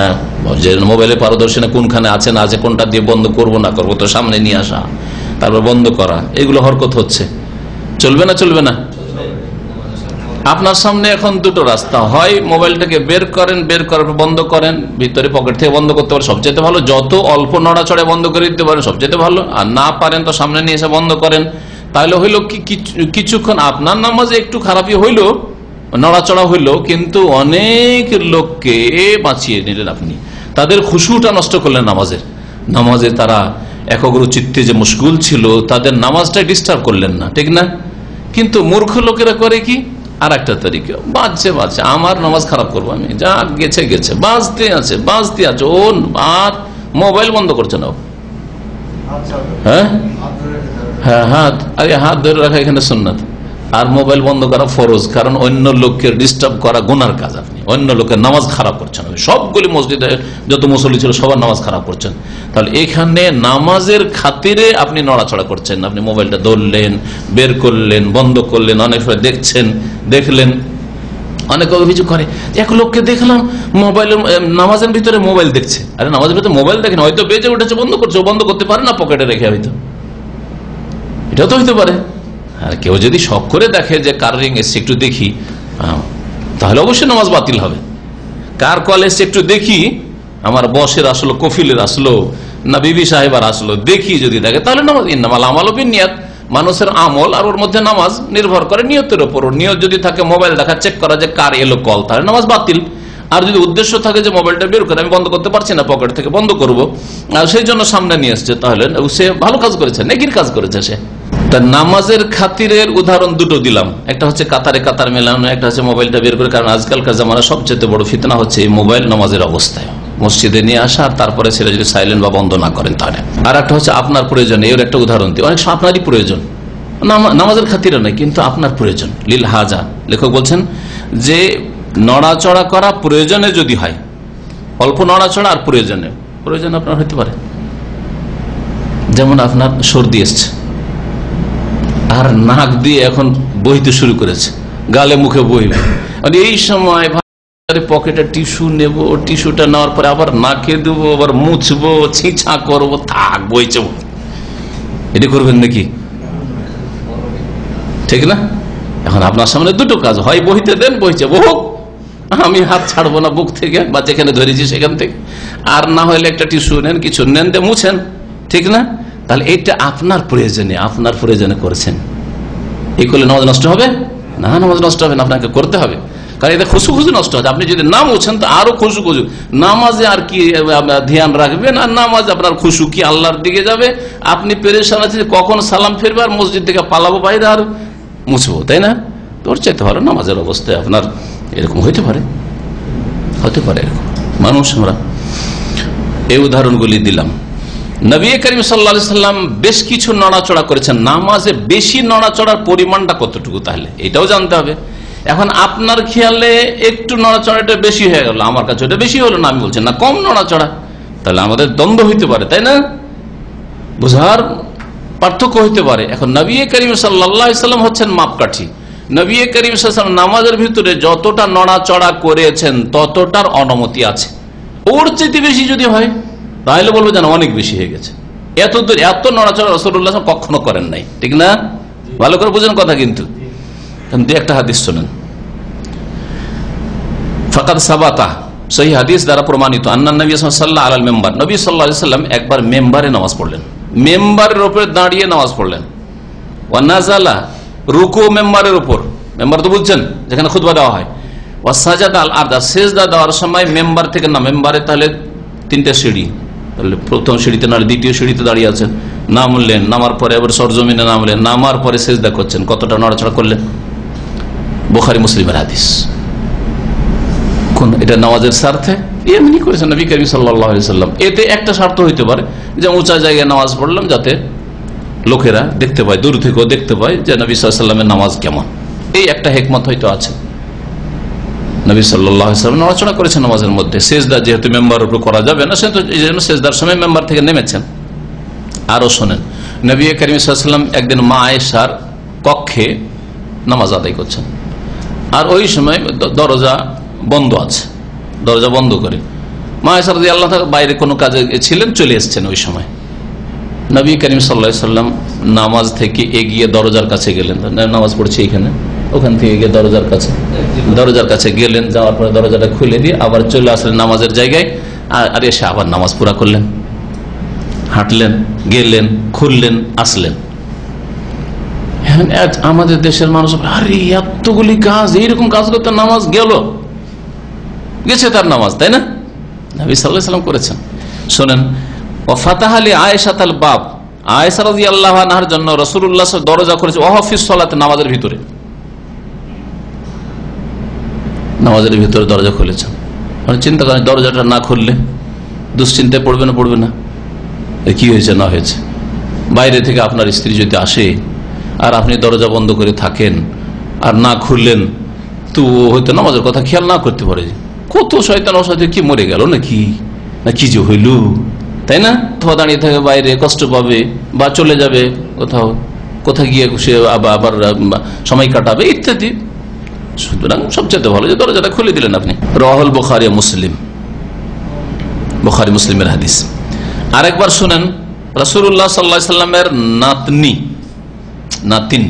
যে মোবাইলে পারদর্শী না কোনখানে আছে না আছে, কোনটা দিয়ে বন্ধ করবো না করবো, তো সামনে নিয়ে আসা, তারপর বন্ধ করা, এগুলো হরকত হচ্ছে। চলবে না? চলবে না। আপনার সামনে এখন দুটো রাস্তা, হয় মোবাইলটাকে বের করার বন্ধ করেন, ভিতরে পকেট থেকে বন্ধ করতে পারেন, সবচেয়ে ভালো। যত অল্প নড়াচড়ে বন্ধ করে দিতে পারেন সবচেয়ে ভালো। আর না পারেন তো সামনে নিয়ে এসে বন্ধ করেন। তাহলে হইলো কিছুক্ষণ আপনার নামাজে একটু খারাপই হইলো, নড়াচড়া হইলো, কিন্তু অনেক লোককে বাঁচিয়ে নিলেন আপনি, তাদের খুশুটা নষ্ট করলেন নামাজে তারা একাগ্র চিত্তে যে মুশগুল ছিল, তাদের নামাজটা ডিস্টার্ব করলেন না, ঠিক না? কিন্তু মূর্খ লোকেরা করে কি, আর একটা তরিকা, বাজছে আমার নামাজ খারাপ করবো আমি, যা গেছে বাজতে আছে ও, আর মোবাইল বন্ধ করছে না। হাত ধরে রাখা এখানে সুন্নাত, আর মোবাইল বন্ধ করা ফরজ, কারণ অন্য লোককে ডিস্টার্ব করা গুনার কাজ। আপনি অন্য লোকের নামাজ খারাপ করছেন, সবগুলি মসজিদে যত মুসল্লি ছিল সবার নামাজ খারাপ করছেন। তাহলে এখানে নামাজের খাতিরে আপনি নড়াচড়া করছেন, আপনি মোবাইলটা ধরলেন, বের করলেন, বন্ধ করলেন, অনেক সময় দেখলেন, অনেকে অভিযোগ করে এক লোককে দেখলাম মোবাইলের নামাজের ভিতরে মোবাইল দেখছে। আরে নামাজের ভিতরে মোবাইল দেখেন, হয়তো বেজে উঠেছে, বন্ধ করছে, বন্ধ করতে পারে না, পকেটে রেখে, হয়তো এটাও তো হইতে পারে। আর কেউ যদি শখ করে দেখে যে কার রিং এসছে একটু দেখি, তাহলে অবশ্যই নামাজ বাতিল হবে। কার কল এসছে একটু দেখি, আমার বসের আসলো, কফিলের আসলো, না বিবি সাহেবার আসলো, দেখি যদি দেখে তাহলে নামাজ। ইন্নামাল আমালু বিন্নিয়াত, মানুষের আমল আর ওর মধ্যে নামাজ নির্ভর করে নিয়তের উপর। নিয়ত যদি থাকে মোবাইল দেখা, চেক করা যে কার এলো কল, তাহলে নামাজ বাতিল। আর যদি উদ্দেশ্য থাকে যে মোবাইলটা বের করে আমি বন্ধ করতে পারছি না, পকেট থেকে বন্ধ করব, আর সেই জন্য সামনে নিয়ে আসছে, তাহলে সে ভালো কাজ করেছে, নেকির কাজ করেছে সে। তা নামাজের খাতিরের উদাহরণ দুটো দিলাম, একটা হচ্ছে কাতারে কাতার মেলানো, একটা হচ্ছে মোবাইলটা বের করে। কারণ আজকালকার জামানা সবচেয়ে বড় ফিতনা হচ্ছে এই মোবাইল নামাজের অবস্থায় মসজিদে নিয়ে আসা, আর তারপরে সেটা যদি সাইলেন্ট বা বন্ধ না করেন তাহলে। আর একটা হচ্ছে আপনার প্রয়োজন, এর একটা উদাহরণ দিই। অনেক সময় আপনারই প্রয়োজন, নামাজের খাতিরে নয়, কিন্তু আপনার প্রয়োজন, লিল হাজা। লেখক বলছেন যে নড়াচড়া করা প্রয়োজনে যদি হয়, অল্প নড়াচড়া আর প্রয়োজন আপনার হতে পারে। যেমন আপনার সর্দি এসছে আর নাক দিয়ে এখন বইতে শুরু করেছে, গালে মুখে বইবে, এই সময় পকেটে টিস্যু নেব, টিস্যুটা নেওয়ার পরে আবার নাকে দেবো, আবার মুছবো, ছিঁচা করবো, থাক বইছে, এটি করবেন নাকি? ঠিক না? এখন আপনার সামনে দুটো কাজ, হয় বইতে দেন, বইছে বহু, আমি হাত ছাড়বো না বুক থেকে বা যেখানে ধরেছি সেখান থেকে, আর না হলে একটা টিস্যু নেন, কিছু নেন, দিয়ে মুছেন, ঠিক না? তাহলে এটা আপনার প্রয়োজনে করেছেন, এই করলে নামাজ নষ্ট হবে না? নামাজ নষ্ট হবে না, আপনাকে করতে হবে। কারণ এতে খুশু নষ্ট হবে। আপনি যদি না মুছেন তো আরো খুশু নামাজে আর কি ধ্যান রাখবেন, আর নামাজ আপনার খুশু কি আল্লাহর দিকে যাবে, আপনি পেরেশান আছে কখন সালাম ফিরবে আর মসজিদ থেকে পালাবো বাইরে আর মুছবো, তাই না? তোর চাইতে ভালো নামাজের অবস্থায় আপনার এরকম হতে পারে এরকম মানুষ। আমরা এই উদাহরণগুলি দিলাম। নবী করিম সাল্লাল্লাহু আলাইহি সাল্লাম বেশ কিছু নড়াচড়া করেছেন। নামাজে বেশি নড়াচড়ার পরিমাণটা কতটুকু তাহলে এটাও জানতে হবে। এখন আপনার খেয়ালে একটু নড়াচড়াটা বেশি হয়ে গেল, আমার কাছে ওটা বেশি হলো না, আমি বলছি না কম নড়াচড়া, তাহলে আমাদের দ্বন্দ্ব হইতে পারে, তাই না? বুঝার পার্থক্য হইতে পারে। এখন নবী করিম সাল্লাল্লাহু আলাইহি সাল্লাম হচ্ছেন মাপকাঠি। নবী করিম সাল্লাল্লাহু আলাইহি সাল্লাম নামাজের ভিতরে যতটা নড়াচড়া করেছেন ততটার অনুমতি আছে। ওর চেয়ে বেশি যদি হয় তাহলে বলবো যেন অনেক বেশি হয়ে গেছে। এত নড়াচড়া রাসূলুল্লাহ কখনো করেন নাই, ঠিক না? ভালো করে বুঝেন কথা। কিন্তু একটা হাদিস শোনেন, ফাকাদ সাবাতা, সহিহ হাদিস দ্বারা প্রমাণিত, আন্নান নবী সাল্লাল্লাহু আলাল মিম্বার, নবী সাল্লাল্লাহু আলাইহি ওয়াসাল্লাম একবার মেম্বারে নামাজ পড়লেন, মেম্বারের উপরে দাঁড়িয়ে নামাজ পড়লেন। ওয়া নাযালা, রুকু মেম্বারের উপর, মেম্বার তো বুঝছেন যেখানে খুতবা দেওয়া হয়। ওয়া সাজাদা আল আরদা, সিজদা দেওয়ার সময় মেম্বার থেকে না, মেম্বারে তাহলে তিনটা সিঁড়ি, তাহলে প্রথম সিঁড়িতে না দ্বিতীয় সিঁড়িতে দাঁড়িয়ে আছেন, নামলেন, নামার পরে এবার সরজমিনে নামলেন, নামার পরে সিজদা করছেন, কতটা নড়াচড়া করলেন? বুখারী মুসলিমের হাদিস। কোন এটা নামাজের স্বার্থে এমনি করেছেন নবী করিম সাল্লাল্লাহু আলাইহি ওয়াসাল্লাম। এতে একটা স্বার্থ হইতে পারে যে উঁচা জায়গায় নামাজ পড়লাম যাতে লোকেরা দেখতে পায়, দূর থেকেও দেখতে পায় যে নবী সাল্লাল্লাহু আলাইহি ওয়াসাল্লামের নামাজ কেমন, এই একটা হিকমত হয়তো আছে। নবী সাল্লাল্লাহু আলাইহি ওয়াসাল্লাম নড়াচড়া করেছেন নামাজের মধ্যে। সেজদা যেহেতু মেম্বারের উপর করা যাবে না, সেহেতু এই জন্য সেজদার সময় মেম্বার থেকে নেমেছেন। আরো শোনেন, নবী করিম সাল্লাল্লাহু আলাইহি ওয়াসাল্লাম একদিন মা আয়েশার কক্ষে নামাজ আদায় করছেন, আর ওই সময় দরজা বন্ধ আছে, দরজা বন্ধ করে মা আয়েশা রাদিয়াল্লাহু তাআলা বাইরে কোনো কাজে ছিলেন, চলে এসেছেন। ওই সময় নবী করিম সাল্লাল্লাহু আলাইহি ওয়াসাল্লাম নামাজ থেকে এগিয়ে দরজার কাছে গেলেন, নামাজ পড়ছে এখানে, ওখান থেকে গিয়ে দরজার কাছে গেলেন, যাওয়ার পরে দরজাটা খুলে দিয়ে আবার চলে আসলেন নামাজের জায়গায়, আর এসে আবার নামাজ পুরা করলেন, হাঁটলেন, গেলেন, খুললেন, আসলেন। আমাদের দেশের মানুষ আরে এতগুলি কাজ, এইরকম কাজ করতে নামাজ গেছে তার নামাজ, তাই না? নবী সাল্লাল্লাহু আলাইহি ওয়াসাল্লাম করেছেন। শোনেন, ওয়া ফাতাহা লি আয়েশাতাল বাব, আয়েশা রাদিয়াল্লাহু আনহার জন্য রাসূলুল্লাহ দরজা করেছে, ওয়া ফিস সালাত, নামাজের ভিতরে দরজা খুলেছেন। চিন্তা করেন, দরজাটা না খুললে দুশ্চিন্তায় পড়বে না কি হয়েছে না হয়েছে। বাইরে থেকে আপনার স্ত্রী যদি আসে আর আপনি দরজা বন্ধ করে থাকেন আর না খুললেন, তো হয়তো নামাজের কথা খেয়াল না করতে পারে, কত শয়তান অসাধু কি মরে গেল না কি যে হইল, তাই না? দাঁড়িয়ে থাকে বাইরে, কষ্ট পাবে বা চলে যাবে কোথাও গিয়ে সে আবার সময় কাটাবে ইত্যাদি। সুতরাং সবচেয়ে ভালো যে দরজাটা খুলে দিলেন আপনি। রাওয়াহুল বুখারী মুসলিম, বুখারী মুসলিমের হাদিস। আরেকবার শুনেন, রাসূলুল্লাহ সাল্লাল্লাহু আলাইহি সাল্লামের নাতিন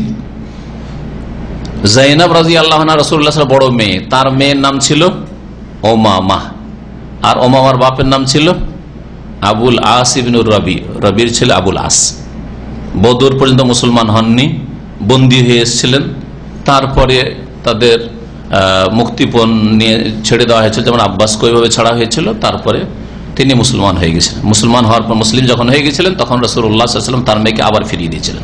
যায়েনব রাদিয়াল্লাহু আনহা, রাসূলুল্লাহ সাল্লাল্লাহু আলাইহি ওয়াসাল্লাম বড় মেয়ে, তার মেয়ের নাম ছিল উমামা, আর উমামার বাপের নাম ছিল আবুল আস ইবনুর রবি, রবির ছেলে আবুল আস। বদর পর্যন্ত মুসলমান হননি, বন্দী হয়ে এসেছিলেন। তারপরে তাদের মুক্তিপণ নিয়ে ছেড়ে দেওয়া হয়েছিল, যেমন আব্বাসকে ওইভাবে ছাড়া হয়েছিল। তারপরে তিনি মুসলমান হয়ে গেছিলেন। মুসলমান হওয়ার পর, মুসলিম যখন হয়ে গেছিলেন, তখন রাসূলুল্লাহ সাল্লাল্লাহু আলাইহি ওয়াসাল্লাম তার মেয়েকে আবার ফিরিয়ে দিয়েছিলেন।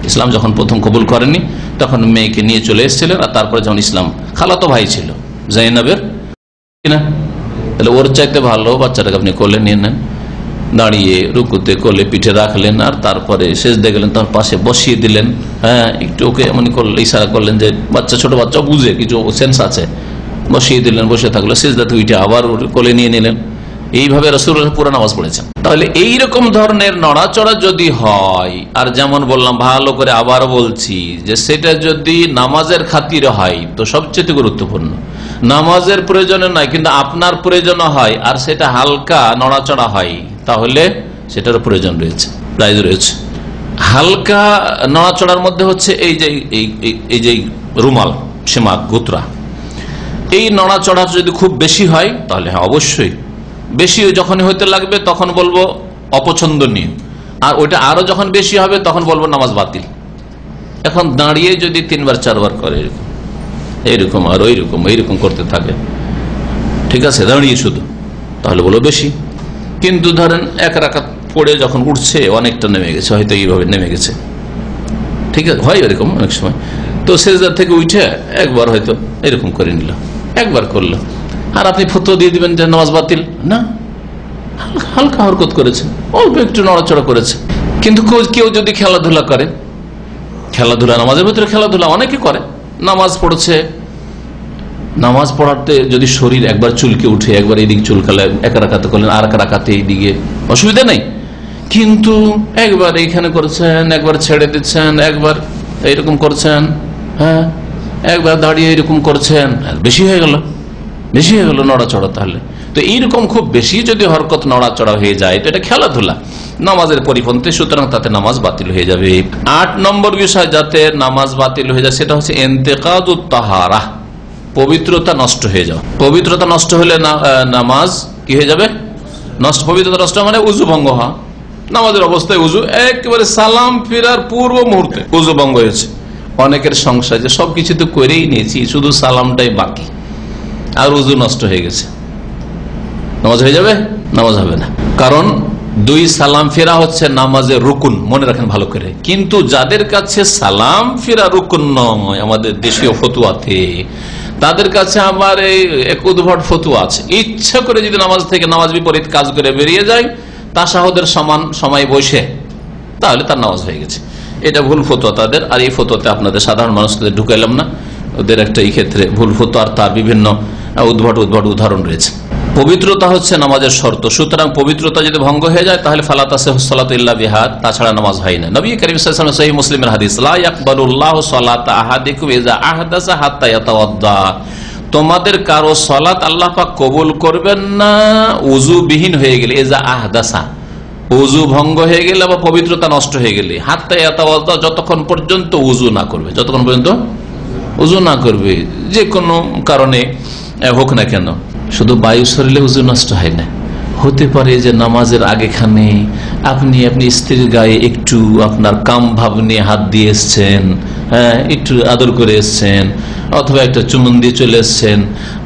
ইসলাম যখন প্রথম কবুল করেননি, তখন মেয়েকে নিয়ে চলে এসেছিলেন। আর তারপরে যখন ইসলাম, খালাতো ভাই ছিল যায়েনবের, না তাহলে ওর চাইতে ভালো বাচ্চাটাকে আপনি কোলে নিয়ে নেন, দাঁড়িয়ে রুকুতে কোলে পিঠে রাখলেন, আর তারপরে সেজদে গেলেন, তার পাশে বসিয়ে দিলেন। হ্যাঁ, একটু ওকে এমন করলেন, ইশারা করলেন যে বাচ্চা, ছোট বাচ্চা বুঝে, কিছু সেন্স আছে, বসিয়ে দিলেন, বসে থাকলো। সেজদাতে উঠে আবার কোলে নিয়ে নিলেন। এইভাবে রাসূলুল্লাহ পুরো নামাজ পড়েছেন। তাহলে এইরকম ধরনের নড়াচড়া যদি হয়, আর যেমন বললাম, ভালো করে আবার বলছি যে সেটা যদি নামাজের খাতিরে হয় তো সবচেয়ে গুরুত্বপূর্ণ। নামাজের প্রয়োজনে নয়, কিন্তু আপনার প্রয়োজন হয়, আর সেটা হালকা নড়াচড়া হয়, তাহলে সেটার প্রয়োজন রয়েছে, প্রাইজ রয়েছে। হালকা নড়াচড়ার মধ্যে হচ্ছে এই যে রুমাল, সীমা, গুতরা, এই নড়াচড়া যদি খুব বেশি হয় তাহলে হ্যাঁ অবশ্যই, বেশি যখনই হইতে লাগবে তখন বলবো অপছন্দনীয়, আর ওইটা আরো যখন বেশি হবে তখন বলবো নামাজ বাতিল। এখন দাঁড়িয়ে যদি 3 বার 4 বার করে এইরকম আর এইরকম করতে থাকে, ঠিক আছে, দাঁড়িয়ে শুধু, তাহলে বলো বেশি। কিন্তু ধরেন 1 রাকাত পড়ে যখন উঠছে, অনেকটা নেমে গেছে, হয়তো এইভাবে নেমে গেছে, ঠিক আছে, হয় এরকম অনেক সময়, তো সেজদা থেকে উঠে একবার হয়তো এরকম করে নিল, একবার করলো, আর আপনি ফতোয়া দিয়ে দিবেন যে নামাজ বাতিল? না, হালকা হরকত করেছে, অল্প একটু নড়াচড়া করেছে। কিন্তু কেউ যদি খেলাধুলা করে, খেলাধুলা, নামাজের ভিতরে খেলাধুলা অনেকে করে, নামাজ পড়ছে, নামাজ পড়াতে যদি শরীর একবার চুলকে উঠে, একবার এইদিকে চুলকালে, 1 রাকাতে করলেন, আর 1 রাকাতে এইদিকে, অসুবিধা নেই। কিন্তু একবার এইখানে করছেন, একবার ছেড়ে দিচ্ছেন, একবার এইরকম করছেন, হ্যাঁ, একবার দাঁড়িয়ে এরকম করছেন, বেশি হয়ে গেল নড়াচড়া। তাহলে তো এইরকম খুব বেশি যদি হরকত নড়াচড়া হয়ে যায়, তো এটা খেলাধুলা, নামাজের পরিপন্থী, সুতরাং তাতে নামাজ বাতিল হয়ে যাবে। 8 নম্বর বিষয় যাতে নামাজ বাতিল হয়ে যায়, সেটা হচ্ছে ইন্তেকাদুত তাহারা, পবিত্রতা নষ্ট হয়ে যাওয়া। পবিত্রতা নষ্ট হলে নামাজ কি হয়ে যাবে? নষ্ট। পবিত্রতা নষ্ট মানে উযু ভঙ্গ হওয়া। নামাজের অবস্থায় উযু, একেবারে সালাম ফেরার পূর্ব মুহূর্তে উযু ভঙ্গ হয়েছে। অনেকের সংশয় যে সবকিছু তো করেই নিয়েছি, শুধু সালামটাই বাকি, আর উযু নষ্ট হয়ে গেছে, নামাজ হয়ে যাবে? নামাজ হবে না, কারণ 2 সালাম ফেরা হচ্ছে নামাজের রুকুন, মনে রাখেন ভালো করে। কিন্তু যাদের কাছে সালাম ফেরা রুকুন নয়, আমাদের দেশীয় ফতুয়াতে, তাদের কাছে আবার এক উদ্ভট ফতুয়া আছে, ইচ্ছা করে যদি নামাজ থেকে নামাজ বিপরীত কাজ করে বেরিয়ে যায়, তাশাহুদের সমান সময় বসে, তাহলে তার নামাজ হয়ে গেছে। এটা ভুল ফতুয়া তাদের, আর এই ফতুয়াতে আপনাদের সাধারণ মানুষদের ঢুকাইলাম না, ওদের একটা এই ক্ষেত্রে ভুল ফতুয়া, আর তার বিভিন্ন উদ্ভট উদাহরণ রয়েছে। পবিত্রতা হচ্ছে নামাজের শর্ত, সুতরাং পবিত্রতা যদি ভঙ্গ হয়ে যায় তাহলে ফালা তাসিহু সালাতু ইল্লা বিহা, তাছাড়া নামাজ হয় না। নবী করিম সাল্লাল্লাহু আলাইহি ওয়াসাল্লাম সহিহ মুসলিমের হাদিস, লা ইয়াকবালুল্লাহু সালাতা আহাদিকুম ইযা আহদাসা হাত্তা ইয়াতাওয়াদ্দা, তোমাদের কারো সালাত আল্লাহ পাক কবুল করবেন না ওযু বিহীন হয়ে গেলে, ইযা আহদাসা, ওযু ভঙ্গ হয়ে গেলে বা পবিত্রতা নষ্ট হয়ে গেলে, হাত্তা ইয়াতাওয়াদ্দা, যতক্ষণ পর্যন্ত ওযু না করবে, যতক্ষণ পর্যন্ত ওযু না করবে, যে কোনো কারণে হোক না কেন। শুধু বায়ু শরীরে উযু নষ্ট হয় না, হতে পারে যে নামাজের আগেখানে আপনি স্ত্রীর গায়ে একটু আপনার কাম ভাব নিয়ে হাত দিয়ে এসছেন, হ্যাঁ, একটু আদর করে এসছেন, অথবা একটা চুমন দিয়ে চলে এসছেন,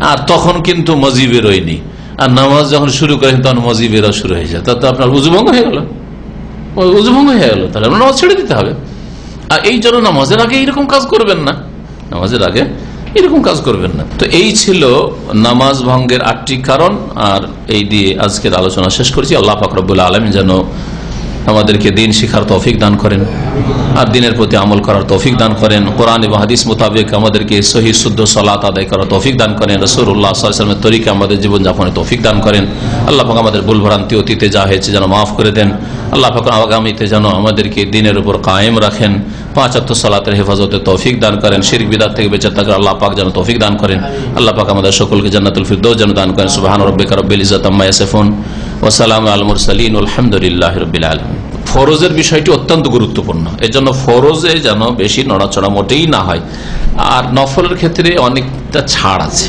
আর তখন কিন্তু মজি বেরোয়নি, আর নামাজ যখন শুরু করেন তখন মজি বেরো শুরু হয়ে যায়, তাতে আপনার উযু ভঙ্গ হয়ে গেল, তাহলে নামাজ ছেড়ে দিতে হবে। আর এই জন্য নামাজের আগে এইরকম কাজ করবেন না, নামাজের আগে এরকম কাজ করবেন না। তো এই ছিল নামাজ ভঙ্গের 8টি কারণ, আর এই দিয়ে আজকের আলোচনা শেষ করেছি। আল্লাহ পাক রব্বুল আলামিন যেন আমাদেরকে দিন শিখার তৌফিক দান করেন আর দিনের প্রতি আমল করার তৌফিক দান করেন। কোরআন এবং হাদিস মোতাবেক আমাদেরকে সহি শুদ্ধ সালাত আদায় করার তৌফিক দান করেন। রাসূলুল্লাহ সাল্লাল্লাহু আলাইহি ওয়াসাল্লামের তরিকা আমাদের জীবনযাপনের তৌফিক দান করেন। আল্লাহ পাক আমাদের ভুল ভ্রান্তি অতীতে যা হয়েছে যেন মাফ করে দেন। আল্লাহ পাক আগামীতে যেন আমাদেরকে দিনের উপর কায়েম রাখেন, 5 ওয়াক্ত সালাতের হেফাজতে তৌফিক দান করেন। শিরক বিদআত থেকে বেঁচে থাকার আল্লাহ পাক যেন তৌফিক দান করেন। আল্লাহ পাক আমাদের সকলকে জান্নাতুল ফিরদৌস যেন দান করেন। সুবহান রাব্বিকা রাব্বিল ইজ্জাতি আম্মা ইয়াসিফুন ওয়া সালামুন আলাল মুরসালিন আলহামদুলিল্লাহি রাব্বিল আলামিন। ফরজের বিষয়টি অত্যন্ত গুরুত্বপূর্ণ, এজন্য ফরজে যেন বেশি নড়াচড়া মোটেই না হয়। আর নফলের ক্ষেত্রে অনেকটা ছাড় আছে,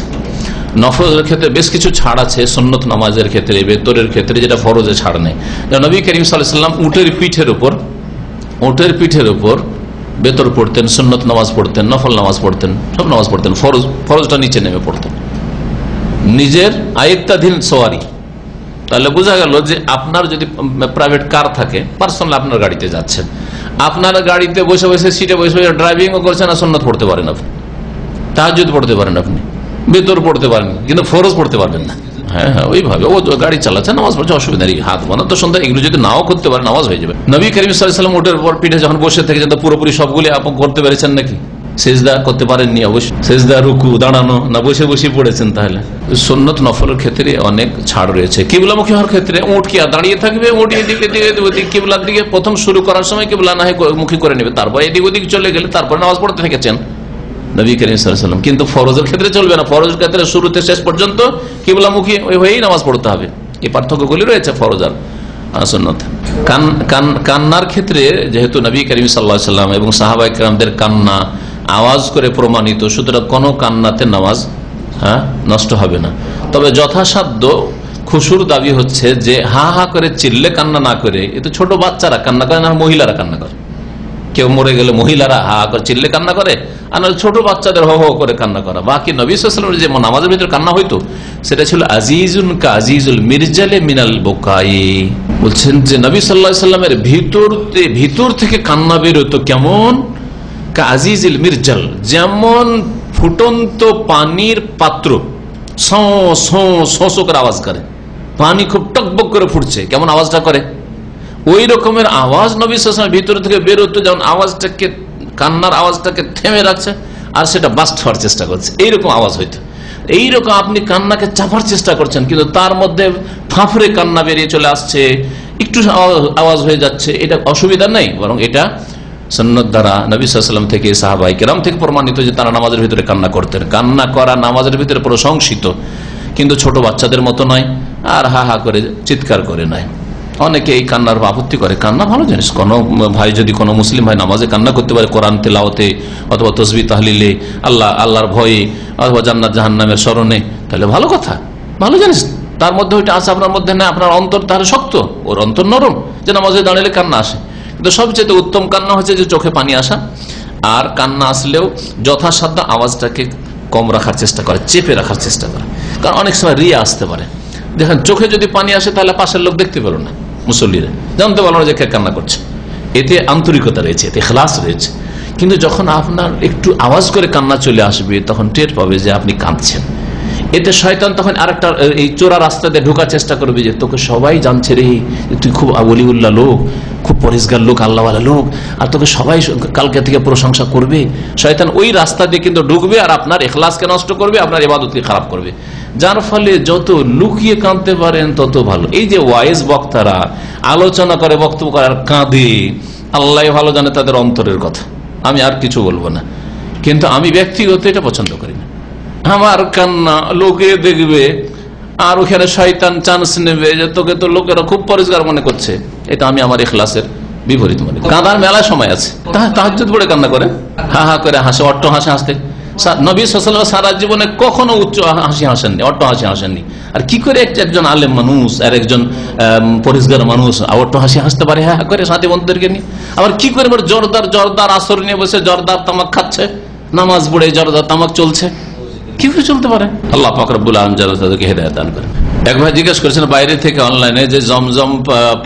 নফলের ক্ষেত্রে বেশ কিছু ছাড় আছে। সুন্নত নামাজের ক্ষেত্রে, বেতরের ক্ষেত্রে, যেটা ফরজে ছাড় নেই। নবী করিম সাল্লাল্লাহু আলাইহি ওয়াসাল্লাম উটের পিঠের উপর বেতর পড়তেন, সুন্নত নামাজ পড়তেন, নফল নামাজ পড়তেন, সব নামাজ পড়তেন। ফরজটা নিচে নেমে পড়তেন, নিজের আয়ত্তাধীন সওয়ারি। তাহলে বোঝা গেল যে আপনার যদি প্রাইভেট কার থাকে, পার্সোনাল আপনার গাড়িতে যাচ্ছেন, আপনার গাড়িতে বসে বসে সিটে বসে বসে ড্রাইভিংও করছেন আর সুন্নত পড়তে পারেন, আপনি তাহাজ্জুদ পড়তে পারেন, আপনি বেতর পড়তে পারেন, কিন্তু ফরজ পড়তে পারবেন না। হ্যাঁ হ্যাঁ, ওইভাবে ও গাড়ি চালাচ্ছে, নামাজ পড়ছে, অসুবিধা নেই। হাত বানা তো সন্ধ্যা, এগুলো যদি নাও করতে পারে নামাজ হয়ে যাবে। নবী করিম সাল্লাল্লাহু আলাইহি ওয়াসাল্লাম উটের উপর পিঠে যখন বসে থেকেছেন, তো পুরোপুরি সবগুলি আপনি করতে পেরেছেন নাকি? সেজদা করতে পারেননি অবশ্যই, সেজদা, রুকু, দাঁড়ানো না বসে বসে পড়েছেন। তাহলে সুন্নত নফলের ক্ষেত্রে অনেক ছাড় রয়েছে। কিবলামুখী হওয়ার ক্ষেত্রে উট কি আর দাঁড়িয়ে থাকবে? উট এদিকে কিবলার দিকে প্রথম শুরু করার সময় কিবলা না মুখী করে নেবে, তারপর এদিক ওদিক চলে গেলে তারপরে নামাজ পড়তে থেকেছেন নবী করিম সাল্লাল্লাহু আলাইহি ওয়াসাল্লাম। কিন্তু ফরজের ক্ষেত্রে চলবে না, ফরজের ক্ষেত্রে শুরুতে শেষ পর্যন্ত কিবলামুখী হয়েই নামাজ পড়তে হবে। এই পার্থক্যগুলি রয়েছে ফরজ আর সুন্নত। কান্নার ক্ষেত্রে যেহেতু নবী করিম সাল্লাল্লাহু আলাইহি ওয়াসাল্লাম এবং সাহাবায়ে কেরামদের কান্না আওয়াজ করে প্রমাণিত, সুতরাং কোনো কান্নাতে নামাজ নষ্ট হবে না। তবে যথাসাধ্য খুশুর দাবি হচ্ছে যে হা হা করে চিল্লে কান্না না করে, এ তো ছোট বাচ্চারা কান্না করে না, মহিলারা কান্না করে। কেউ মরে গেলে মহিলারা হা হা করে চিল্লে কান্না করে, আর ছোট বাচ্চাদের হো হো করে কান্না করা। বাকি নবী সাল্লাল্লাহু আলাইহি ওয়াসাল্লামের যে নামাজের ভিতরে কান্না হইতো, সেটা ছিল আজিজুন কা আজিজুল মিরজালে মিনাল বুকাই। বলছেন যে নবী সাল্লাল্লাহু আলাইহি ওয়াসাল্লামের ভিতর থেকে কান্না বের হতো কেমন? আজিজুল মিরজাল, যেমন ফুটন্ত পানির পাত্র শো করে আওয়াজ করে, পানি খুব টকবক করে ফুটছে, কেমন আওয়াজটা করে, ওই রকমের আওয়াজ নবী সাল্লাল্লাহু আলাইহি ওয়াসাল্লামের ভিতর থেকে বের হতো, যেমন আওয়াজটাকে, কান্নার আওয়াজটাকে থেমে রাখছে আর সেটা বাস্ট হওয়ার চেষ্টা করছে, এইরকম আওয়াজ হইতো। এইরকম আপনি কান্নাকে চাপার চেষ্টা করছেন, কিন্তু তার মধ্যে ফাঁফরে কান্না বেরিয়ে চলে আসছে, একটু আওয়াজ হয়ে যাচ্ছে, এটা অসুবিধা নেই, বরং এটা সুন্নাত দ্বারা নবী সাল্লাল্লাহু আলাইহি ওয়াসাল্লাম থেকে, সাহাবায়ে কেরাম থেকে প্রমাণিত যে তারা নামাজের ভিতরে কান্না করতেন। কান্না করা নামাজের ভিতরে প্রশংসিত, কিন্তু ছোট বাচ্চাদের মতো নয়, আর হা হা করে চিৎকার করে নয়। অনেকে এই কান্নার আপত্তি করে। কান্না ভালো জিনিস, কোনো ভাই যদি কোনো মুসলিম ভাই নামাজে কান্না করতে পারে, কোরআন তেলাওয়াতে অথবা তসবিহ তাহলিলে, আল্লাহর ভয়ে অথবা জান্নাত জাহান্নামের স্মরণে, তাহলে ভালো কথা, ভালো জিনিস। তার মধ্যে ওইটা আছে, আপনার মধ্যে না, আপনার অন্তর তাহলে শক্ত, ওর অন্তর নরম, যে নামাজে দাঁড়ালে কান্না আসে। কিন্তু সবচেয়ে উত্তম কান্না হচ্ছে যে চোখে পানি আসা, আর কান্না আসলেও যথাসাধ্য আওয়াজটাকে কম রাখার চেষ্টা করে, চেপে রাখার চেষ্টা করে। কারণ অনেক সময় রিয়া আসতে পারে। দেখেন চোখে যদি পানি আসে, তাহলে পাশের লোক দেখতে পেল না, মুসল্লিরা জানতে পারলো না যে কে কান্না করছে। এতে আন্তরিকতা রয়েছে, এতে ইখলাস রয়েছে। কিন্তু যখন আপনার একটু আওয়াজ করে কান্না চলে আসবে, তখন টের পাবে যে আপনি কাঁদছেন। এতে শয়তান তখন আরেকটা এই চোরা রাস্তাতে ঢোকার চেষ্টা করবে, যে তোকে সবাই জানছে রে, তুই খুব ওলিউল্লাহ লোক, খুব পরিষ্কার লোক, আল্লাহওয়ালা লোক, আর তোকে সবাই কালকে থেকে প্রশংসা করবে। শয়তান ওই রাস্তা দিয়ে কিন্তু ঢুকবে আর আপনার ইখলাসকে নষ্ট করবে, আপনার ইবাদতকে খারাপ করবে। যার ফলে যত লুকিয়ে কাঁদতে পারেন তত ভালো। এই যে ওয়াইজ বক্তারা আলোচনা করে, বক্তব্য করে আর কাঁদে, আল্লাহ ভালো জানে তাদের অন্তরের কথা, আমি আর কিছু বলবো না। কিন্তু আমি ব্যক্তিগত এটা পছন্দ করি না। আমার কান্না লোকে দেখবে, আর ওখানে শয়তান চান্স নেবে যে তোকে তো লোকেরা খুব পরিষ্কার মনে করছে। এটা আমি আমার ইখলাসের বিপরীত মনে করি। কাঁদার মেলা সময় আছে, তাহাজ্জুদ পড়ে কান্না করে, হা হা করে হাসে, অট্ট হাসে হাসতে। নবী সাল্লাল্লাহু আলাইহি ওয়াসাল্লাম সারা জীবনে কখনো উচ্চ হাসি হাসেননি, অট্ট হাসি হাসেননি। আর কি করে একজন আলেম মানুষ আর একজন পরিষ্কার মানুষ অট্ট হাসি হাসতে পারে, হ্যাঁ করে সাথী বন্ধুদেরকে নিয়ে? আবার কি করে জর্দার আসর নিয়ে বসে জর্দার তামাক খাচ্ছে, নামাজ পড়ে জর্দার তামাক চলছে, কি করে চলতে পারে? আল্লাহ পাক রব্বুল আলামিন যেন তাদেরকে হেদায়েত দান করেন। এক ভাই জিজ্ঞেস করেছেন বাইরে থেকে অনলাইনে, যে জমজম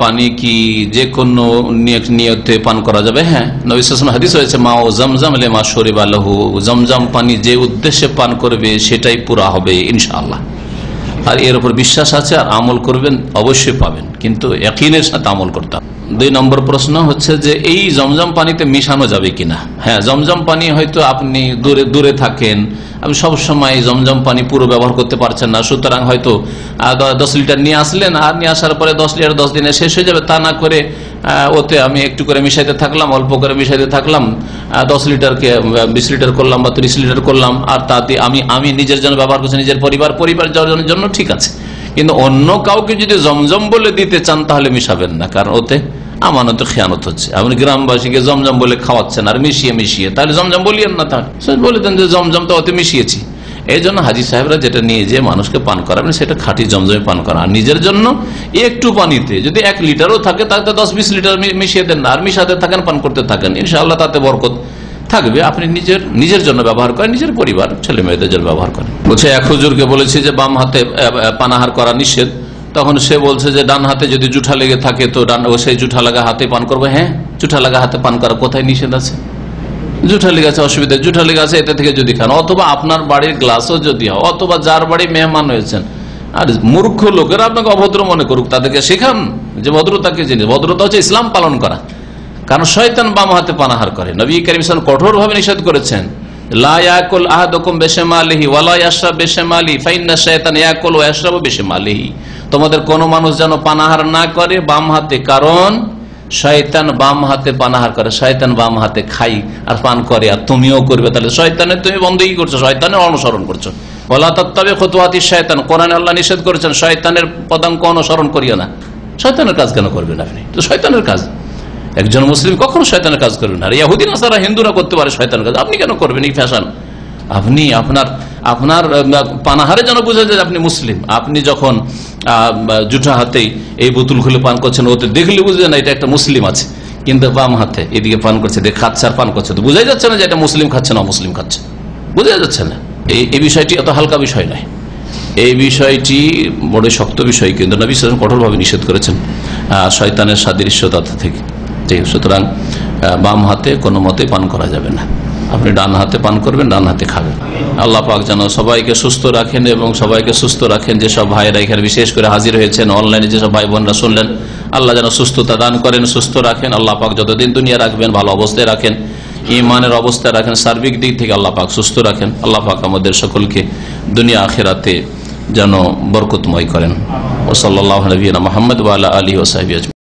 পানি কি যে কোনো নিয়তে পান করা যাবে? হ্যাঁ, নবী সাল্লাল্লাহু আলাইহি ওয়াসাল্লাম হাদিস হয়েছে, মা ও জমজম লিমা শুরিবা লাহু, জমজম পানি যে উদ্দেশ্যে পান করবে সেটাই পুরা হবে ইনশাআল্লাহ। আর এর উপর বিশ্বাস আছে, আর আমল করবেন অবশ্যই পাবেন, কিন্তু ইয়াকিনের সাথে আমল করতে হবে। 2 নম্বর প্রশ্ন হচ্ছে যে এই জমজম পানিতে মিশানো যাবে কিনা। হ্যাঁ, জমজম পানি হয়তো আপনি দূরে থাকেন, আপনি সবসময় জমজম পানি পুরো ব্যবহার করতে পারছেন না, সুতরাং হয়তো 10 লিটার নিয়ে আসলেন, আর নিয়ে আসার পরে 10 লিটার 10 দিনে শেষ হয়ে যাবে, তা না করে ওতে আমি একটু করে মিশাইতে থাকলাম, অল্প করে মিশাইতে থাকলাম, 10 লিটারকে 20 লিটার করলাম বা 30 লিটার করলাম, আর তাতে আমি নিজের জন্য ব্যবহার করছি, নিজের পরিবার জন্য ঠিক আছে। কিন্তু অন্য কাউকে যদি জমজম বলে দিতে চান তাহলে মিশাবেন না, কারণ ওতে আমানত খেয়ানত হচ্ছে। আপনি গ্রামবাসীকে জমজম বলে খাওয়াচ্ছেন আর মিশিয়ে, তাহলে জমজম বলিয়েন না, তাহলে বলে দেন যে জমজম তো ওতে মিশিয়েছি। এই জন্য হাজি সাহেবরা যেটা নিয়ে যে মানুষকে পান করাবেন সেটা খাঁটি জমজমে পান করা। আর নিজের জন্য একটু পানিতে যদি 1 লিটারও থাকে তাতে 10-20 লিটার মিশিয়ে দেন না, আর মিশাতে থাকেন, পান করতে থাকেন, ইনশাআল্লাহ তাতে বরকত থাকবে। আপনি নিজের জন্য ব্যবহার করেন, নিজের পরিবার ছেলে মেয়েদের জন্য ব্যবহার করেন। বলছে এক হুজুরকে বলেছি যে বাম হাতে পানাহার করা নিষেধ, তখন সে বলছে যে ডান হাতে যদি জুঠা লেগে থাকে তো সেই জুঠা লাগা হাতে পান করবে। হ্যাঁ, জুঠা লাগা হাতে পান করা কোথায় নিষেধ আছে? জুঠা লেগে আছে, অসুবিধা, জুঠা লেগে আছে এতে থেকে যদি খান, অথবা আপনার বাড়ির গ্লাসও যদি হয়, অথবা যার বাড়ি মেহমান হয়েছেন, আর মূর্খ লোকেরা আপনাকে অভদ্র মনে করুক, তাদেরকে শেখান যে ভদ্রতাকে জিনিস। ভদ্রতা হচ্ছে ইসলাম পালন করা, কারণ শয়তান বাম হাতে পানাহার করে। নবী কারীম সাল্লাল্লাহু আলাইহি ওয়াসাল্লাম কঠোর ভাবে নিষেধ করেছেন, লা ইয়াকুল আহাদুকুম বিশিমালিহি ওয়া লা ইয়াশরাব বিশিমালি ফাইন্না শাইতানা ইয়াকুলু ওয়া ইয়াশরাবু বিশিমালিহি। তোমাদের কোন মানুষ যেন পানাহার না করে বাম হাতে, কারণ শয়তান বাম হাতে পানাহার করে, শয়তান বাম হাতে খাই আর পান করে, আর তুমিও করবে, তাহলে শয়তানের তুমি বন্দেগী করছো, শয়তানের অনুসরণ করছো। ওয়ালা তাত্তাবিউ খুতুওয়াতিশ শায়তান, কোরআনে আল্লাহ নিষেধ করেছেন শয়তানের পদাঙ্ক অনুসরণ করিও না। শয়তানের কাজ কেন করবেন আপনি? তো শয়তানের কাজ, একজন মুসলিম কখনো শয়তানের কাজ করবেন না। আর ইহুদি নাসারা হিন্দুরা করতে পারে শয়তানের কাজ, আপনি কেন করবেন এই ফ্যাশন? আপনি আপনার পানাহারে যেন বোঝা যায় আপনি মুসলিম। আপনি যখন জুঠা হাতেই এই বোতল খুলে পান করছেন, ওতে দেখলে বুঝবেন না এটা একটা মুসলিম আছে, কিন্তু বাম হাতে এদিকে পান করছে, খাচ্ছে আর পান করছে, তো বোঝাই যাচ্ছে না যে এটা মুসলিম খাচ্ছে না মুসলিম খাচ্ছে, বোঝা যাচ্ছে না। এই বিষয়টি এত হালকা বিষয় নয়, এই বিষয়টি বড় শক্ত বিষয়, কিন্তু নবী সাল্লাল্লাহু আলাইহি ওয়াসাল্লাম কঠোরভাবে নিষেধ করেছেন শয়তানের সাদৃশ্যতা থেকে। সুতরাং বাম হাতে কোনো মতে পান করা যাবে না, আপনি ডান হাতে পান করবেন, ডান হাতে খাবেন। আল্লাহ পাক যেন সবাইকে সুস্থ রাখেন এবং সবাইকে সুস্থ রাখেন। যেসব ভাইরা এখানে বিশেষ করে হাজির হয়েছেন, অনলাইনে যেসব ভাই বোনরা শুনলেন, আল্লাহ যেন সুস্থতা দান করেন, সুস্থ রাখেন। আল্লাহ পাক যতদিন দুনিয়া রাখবেন ভালো অবস্থায় রাখেন, ইমানের অবস্থায় রাখেন, সার্বিক দিক থেকে আল্লাহ পাক সুস্থ রাখেন। আল্লাহ পাক আমাদের সকলকে দুনিয়া আখিরাতে যেন বরকতময় করেন। ওয়া সাল্লাল্লাহু আলা নবিয়িনা মুহাম্মদ ওয়া আলা আলিহি ওয়া সাহবিহি।